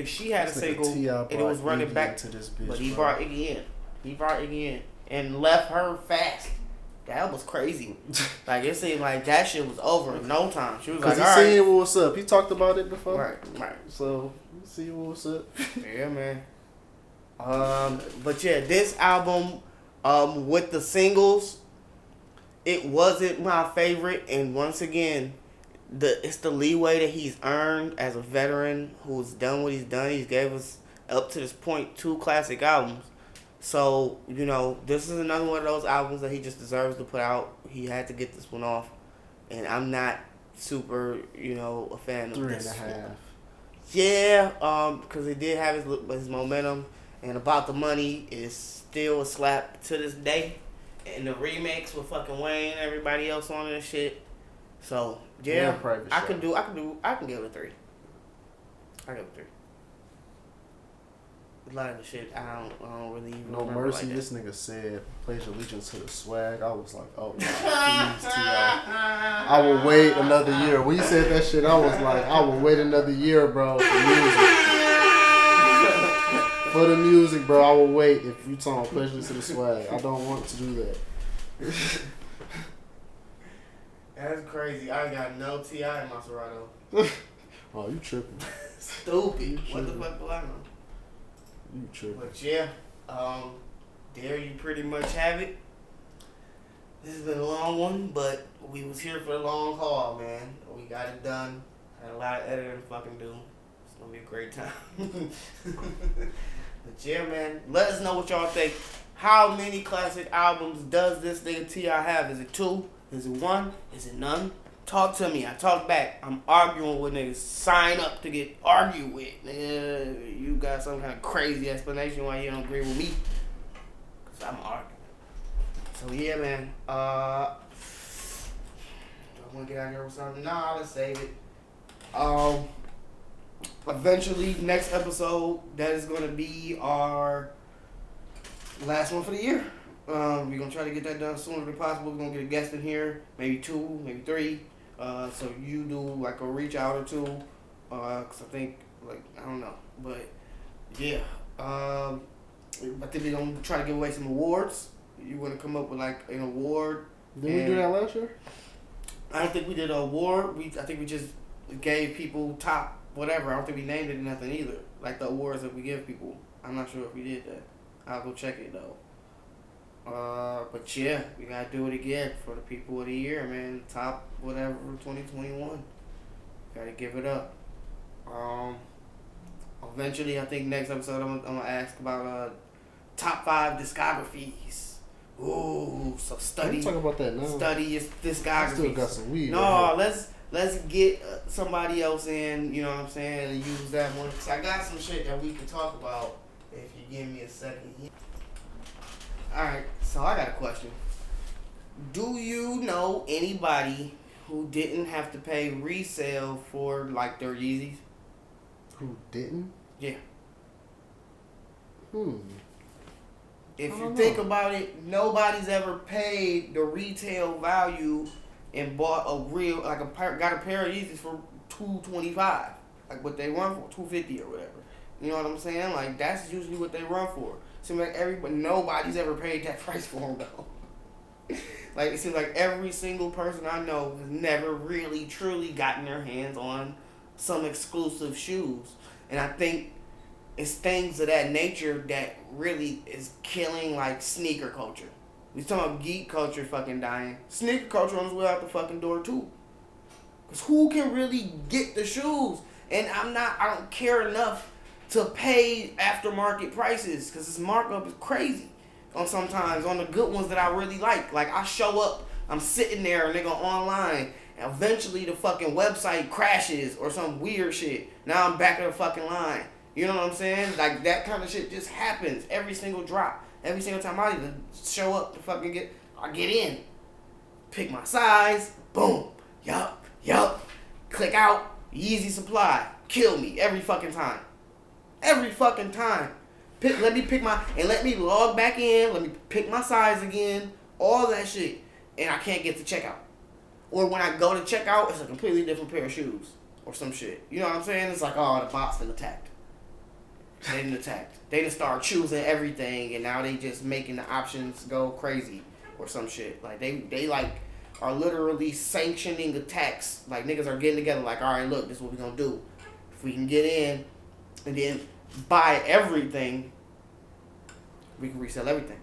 she had a This nigga single, T.I. and it was brought running Iggy back into this bitch, but he bro. brought Iggy in. And left her fast. That was crazy. Like, it seemed like that shit was over in no time. She was like, Because all he right. seen what's up. He talked about it before. Right. So, see what's up. Yeah, man. But yeah, this album, with the singles, it wasn't my favorite. And once again, it's the leeway that he's earned as a veteran who's done what he's done. He's gave us, up to this point, 2 classic albums. So, this is another one of those albums that he just deserves to put out. He had to get this one off. And I'm not super, a fan of this. 3.5. Yeah, because he did have his momentum. And About the Money is still a slap to this day. And the remix with fucking Wayne and everybody else on it and shit. So, yeah, Private I Show. can give it a 3. I give it a 3. A lot of the shit I don't really even No remember Mercy, like this nigga said, pledge allegiance to the swag. I was like, oh, please, T.I. I will wait another year. When you said that shit, I was like, I will wait another year, bro, for music. For the music, bro, I will wait if you talking pledge allegiance to the swag. I don't want to do that. That's crazy. I got no T.I. in my Serato. Oh, you tripping. Stupid. What the fuck do I know? You tripping. But yeah, there you pretty much have it. This has been a long one, but we was here for the long haul, man. We got it done. Had a lot of editing to fucking do. It's gonna be a great time. But yeah, man, let us know what y'all think. How many classic albums does this nigga T.I. have? Is it 2? Is it 1? Is it none? Talk to me. I talk back. I'm arguing with niggas. Sign up to get argued with. Nigga, you got some kind of crazy explanation why you don't agree with me. Because I'm arguing. So yeah, man. Do I want to get out of here with something? Nah, let's save it. Eventually, next episode, that is going to be our last one for the year. We're going to try to get that done as soon as possible. We're going to get a guest in here, maybe 2, maybe 3. So you do like a reach out or 2. Cause I think, like, I don't know. But yeah. I think we're going to try to give away some awards. You want to come up with like an award. Did we do that last year? I don't think we did an award. I think we just gave people top whatever. I don't think we named it or nothing either. Like the awards that we give people. I'm not sure if we did that. I'll go check it though. But yeah, we gotta do it again for the people of the year, man. Top whatever 2021. Gotta give it up. Eventually, I think next episode I'm gonna ask about top 5 discographies. Ooh, so study. Let's talk about that now. Study your discography. I still got some weed. No, right let's get somebody else in. You know what I'm saying, and use that one. Cause I got some shit that we can talk about if you give me a second. All right, so I got a question. Do you know anybody who didn't have to pay resale for like their Yeezys? Who didn't? Yeah. If I you don't think know. about it, nobody's ever paid the retail value and bought a real got a pair of Yeezys for $225, like what they run for, $250 or whatever. You know what I'm saying? Like that's usually what they run for. Seems like nobody's ever paid that price for them though. Like it seems like every single person I know has never really truly gotten their hands on some exclusive shoes, and I think it's things of that nature that really is killing like sneaker culture. We talking about geek culture fucking dying. Sneaker culture on its way out the fucking door too. Cause who can really get the shoes? And I don't care enough to pay aftermarket prices because this markup is crazy on sometimes on the good ones that I really like. Like I show up, I'm sitting there and they go online and eventually the fucking website crashes or some weird shit. Now I'm back in the fucking line. You know what I'm saying? Like that kind of shit just happens every single drop. Every single time I even show up to fucking get in. Pick my size, boom, yup, click out, Yeezy supply, kill me every fucking time. Every fucking time. Let me log back in, let me pick my size again, all that shit, and I can't get to checkout. Or when I go to checkout, it's a completely different pair of shoes or some shit. You know what I'm saying? It's like, oh, the bot's been attacked. They didn't attack. They didn't start choosing everything, and now they just making the options go crazy or some shit. Like they like are literally sanctioning attacks. Like niggas are getting together. Like, all right, look, this is what we gonna do. If we can get in and then buy everything, we can resell everything.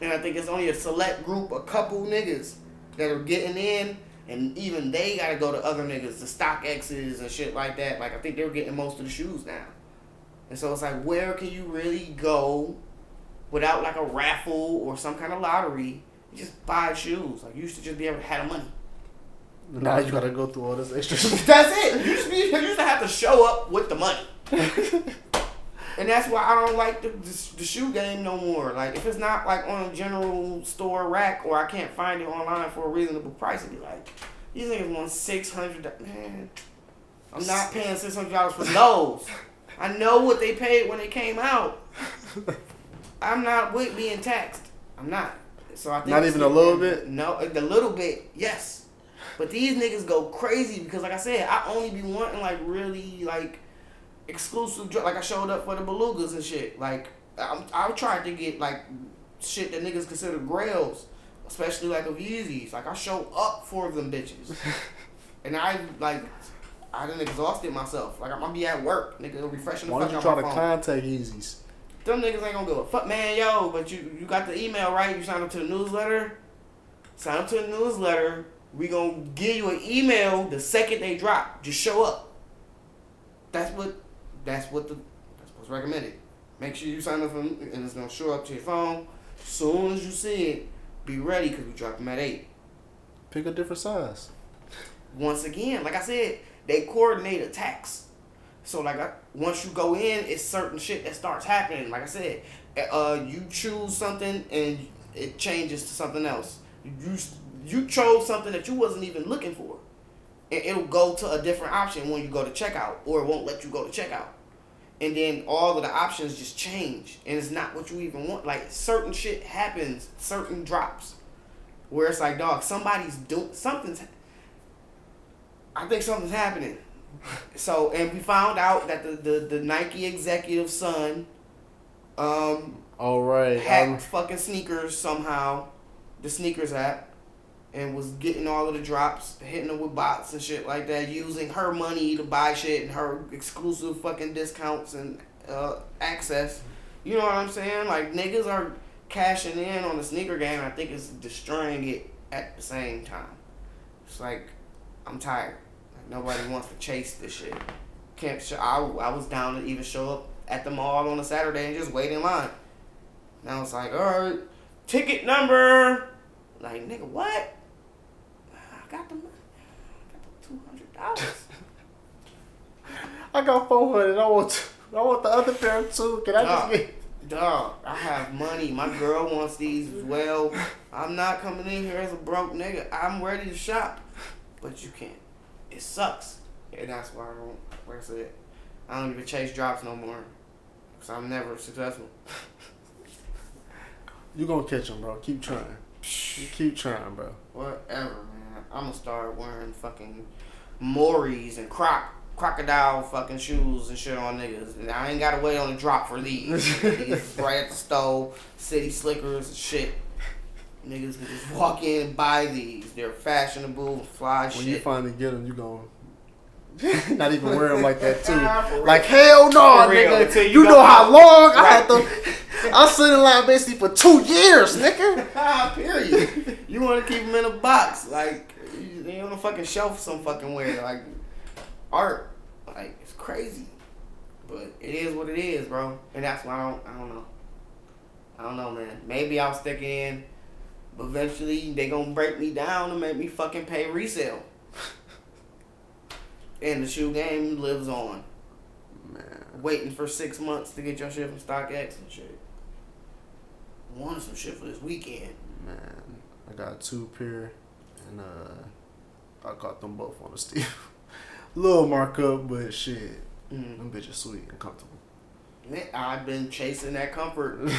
And I think it's only a select group, a couple niggas that are getting in, and even they gotta go to other niggas, the StockX's and shit like that. Like I think they're getting most of the shoes now. And so it's like, where can you really go without like a raffle or some kind of lottery? You just buy shoes. Like you used to just be able to have the money. Now you gotta go through all this extra. That's it. You used to have to show up with the money. And that's why I don't like the shoe game no more. Like if it's not like on a general store rack or I can't find it online for a reasonable price, it'd be like, these niggas want $600. Man, I'm not paying $600 for those. I know what they paid when they came out. I'm not with being taxed. I'm not. So I think not even a little bit? No, a little bit, yes. But these niggas go crazy because, like I said, I only be wanting like really like exclusive. Like I showed up for the belugas and shit. Like I tried to get like shit that niggas consider grails, especially like of Yeezys. Like I show up for them bitches, and I like I done exhausted myself. Like I'm gonna be at work, nigga, refreshing the Why fuck don't out you try my to phone. contact Yeezys? Them niggas ain't gonna give a fuck, man, yo. But you got the email right. You signed up to the newsletter. Sign up to the newsletter. We gonna give you an email the second they drop. Just show up. That's what's recommended. Make sure you sign up for them, and it's gonna show up to your phone. As soon as you see it, be ready because we drop them at 8. Pick a different size. Once again, like I said, they coordinate attacks. So like once you go in, it's certain shit that starts happening. Like I said, you choose something and it changes to something else. You chose something that you wasn't even looking for, and it'll go to a different option when you go to checkout, or it won't let you go to checkout. And then all of the options just change, and it's not what you even want. Like certain shit happens, certain drops, where it's like, dog, somebody's doing something's. I think something's happening. So, and we found out that the Nike executive son, All right. hacked fucking sneakers somehow, the sneakers app, and was getting all of the drops, hitting them with bots and shit like that, using her money to buy shit and her exclusive fucking discounts and access. You know what I'm saying? Like niggas are cashing in on the sneaker game. And I think it's destroying it at the same time. It's like I'm tired. Like nobody wants to chase this shit. I was down to even show up at the mall on a Saturday and just wait in line. Now it's like, all right, ticket number. Like nigga, what? I got the money. I got the $200. I got 400. I want the other pair too. Can I just get? Dog, I have money. My girl wants these as well. I'm not coming in here as a broke nigga. I'm ready to shop, but you can't. It sucks, and that's why I don't. Like I said, I don't even chase drops no more, cause I'm never successful. You gonna catch them, bro. Keep trying. You keep trying, bro. Whatever, man. I'm gonna start wearing fucking Maury's and crocodile fucking shoes and shit on niggas. And I ain't gotta wait on the drop for these. These right at the stove, City Slickers and shit. Niggas can just walk in and buy these. They're fashionable, fly shit. When you finally get them, you gon' not even wear them like that too. For Like hell no, For real, nigga. until You you know go how out. long I Right. had to. I stood in line basically for 2 years, nigga. Period. You want to keep them in a box, like they on a fucking shelf some fucking way, like art. Like it's crazy, but it is what it is, bro. And that's why I don't know, man. Maybe I'll stick in, but eventually they gonna break me down and make me fucking pay resale. And the shoe game lives on. Man, Waiting for 6 months to get your shit from StockX and shit. Wanted some shit for this weekend. man, I got 2 pair, and I got them both on the steal. Little markup, but shit, them bitches sweet and comfortable. Man, I've been chasing that comfort.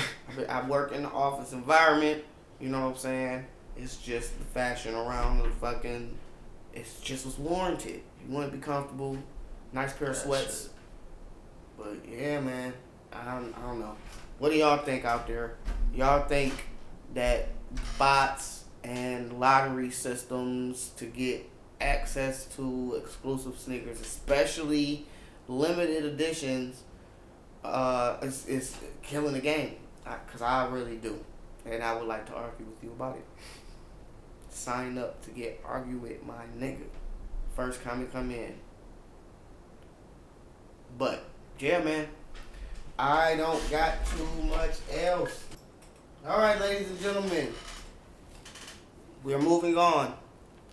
I work in the office environment. You know what I'm saying? It's just the fashion around the fucking. It's just what's warranted. You want to be comfortable, nice pair of sweats. Shit. But yeah, man, I don't know. What do y'all think out there? Y'all think that bots and lottery systems to get access to exclusive sneakers, especially limited editions, is killing the game? Because I really do. And I would like to argue with you about it. Sign up to get argue with my nigga. First come in. But, yeah, man. I don't got too much else. Alright, ladies and gentlemen. We are moving on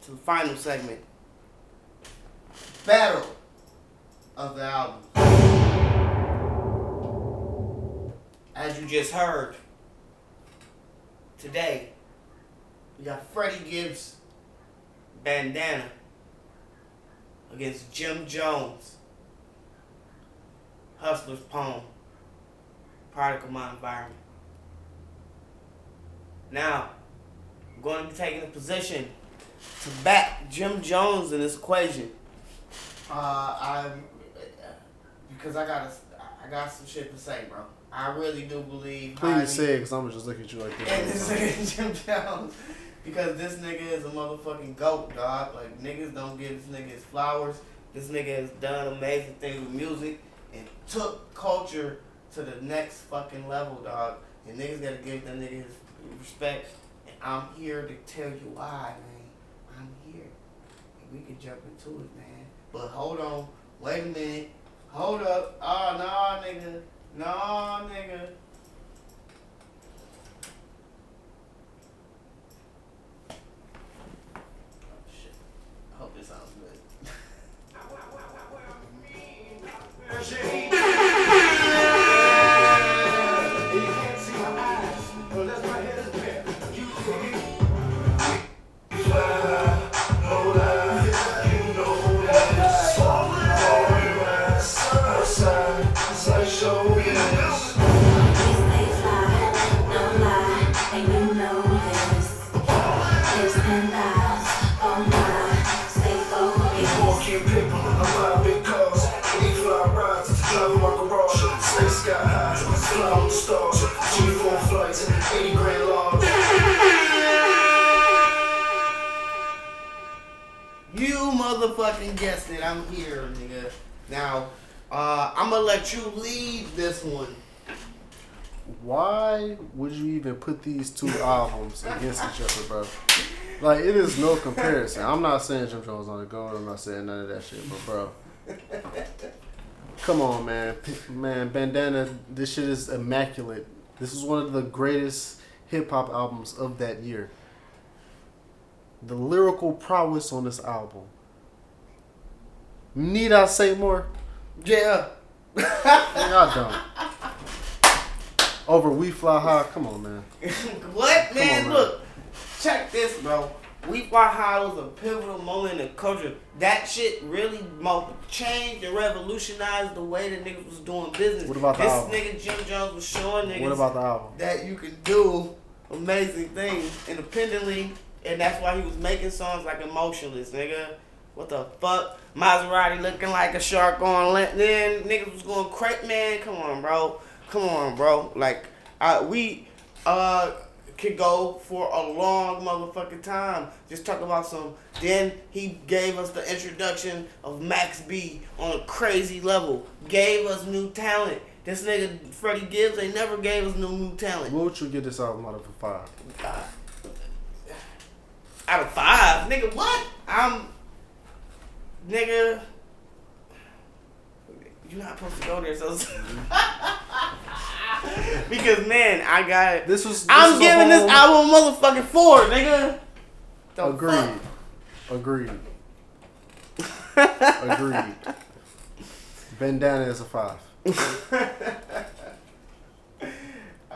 to the final segment. Battle of the albums. As you just heard, today, we got Freddie Gibbs, Bandana, against Jim Jones, Hustler's Poem, Product of My Environment. Now, I'm going to be taking a position to back Jim Jones in this equation. Because I got some shit to say, bro. I really do believe. Please say it, because I'm going to just look at you like And this this. nigga Jim Jones. Because this nigga is a motherfucking goat, dog. Like, niggas don't give this nigga his flowers. This nigga has done amazing things with music and took culture to the next fucking level, dog. And niggas gotta give that nigga his respect. And I'm here to tell you why, man. I'm here. And we can jump into it, man. But hold on. Wait a minute. Hold up. Oh, no, nigga. No, nigga. Oh, shit. I hope this sounds good. You motherfucking guessed it. I'm here, nigga. Now, I'm gonna let you lead this one. Why would you even put these two albums against each other, bro? Like, it is no comparison. I'm not saying Jim Jones on the gold. I'm not saying none of that shit, but bro, come on, man. Man, Bandana, this shit is immaculate. This is one of the greatest hip hop albums of that year. The lyrical prowess on this album. Need I say more? Yeah. I don't. Over We Fly High, come on, man. What, man? on, man. Look, check this, bro. We Fly High was a pivotal moment in the culture. That shit really changed and revolutionized the way that niggas was doing business. What about the this album? nigga Jim Jones was showing niggas What about the album? that you can do amazing things independently, and that's why he was making songs like Emotionless, nigga. What the fuck? Maserati looking like a shark on land. Then niggas was going crazy, man. Come on, bro. Come on, bro. Like, we could go for a long motherfucking time. Just talk about some. Then he gave us the introduction of Max B on a crazy level. Gave us new talent. This nigga Freddie Gibbs, they never gave us new talent. What would you get this album out of a 5? Out of 5, nigga. What? Nigga. You're not supposed to go there, so. Because man, I got it. I'm giving this album a motherfucking 4, nigga. Agreed. Agreed. Bandana is a 5.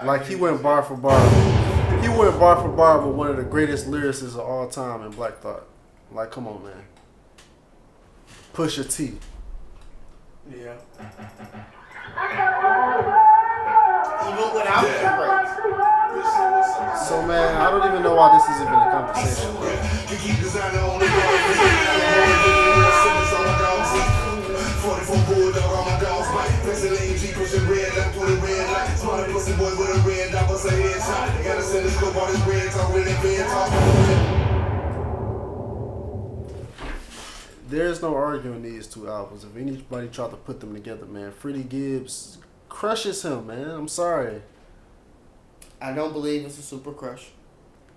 Like, he went bar for bar. He went bar for bar with one of the greatest lyricists of all time in Black Thought. Like, come on, man. Pusha T. Yeah. Even without the breaks. So, man, I don't even know why this is even a conversation. There's no arguing these two albums. If anybody tried to put them together, man, Freddie Gibbs crushes him, man. I'm sorry. I don't believe it's a super crush.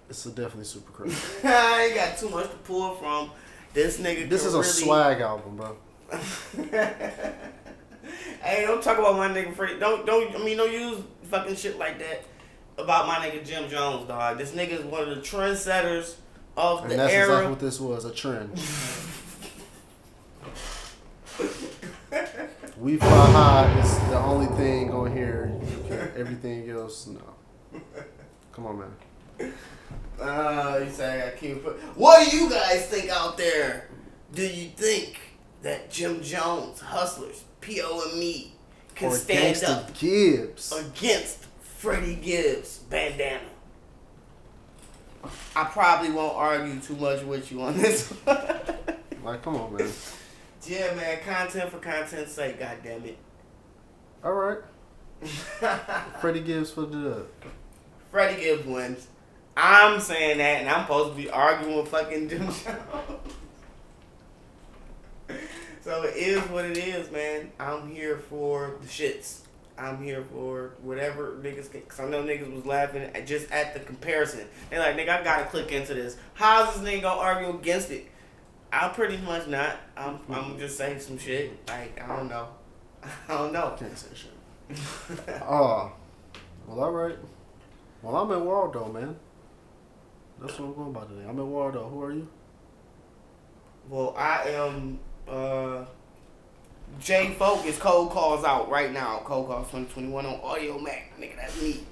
It's a definitely super crush. I ain't got too much to pull from. This nigga. This is a swag album, bro. Hey, don't talk about my nigga Freddie. Don't use fucking shit like that about my nigga Jim Jones, dog. This nigga is one of the trendsetters of the era. And that's exactly what this was, a trend. We Fly High is the only thing on here. Everything else, no. Come on, man. You say I can't put. What do you guys think out there? Do you think that Jim Jones, Hustlers, POME can stand up Gibbs against Freddie Gibbs, Bandana? I probably won't argue too much with you on this one. Like, come on, man. Yeah, man. Content for content's sake, goddammit. All right. Freddie Gibbs for the Freddie Gibbs wins. I'm saying that, and I'm supposed to be arguing with fucking Jim Jones. So is what it is, man. I'm here for the shits. I'm here for whatever niggas can. Because I know niggas was laughing just at the comparison. They're like, nigga, I gotta click into this. How's this nigga gonna argue against it? I'll pretty much not. I'm just saying some shit. Like, I don't know. I don't know. Can't say shit. Well, alright. Well, I'm in Waldo, man. That's what I'm going about today. I'm in Waldo. Who are you? Well, I am J Focuz. Cold Calls out right now. Cold Calls 2021 on Audio Mac. Nigga, that's me.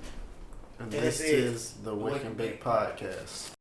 And this is the Wick and Bake Podcast.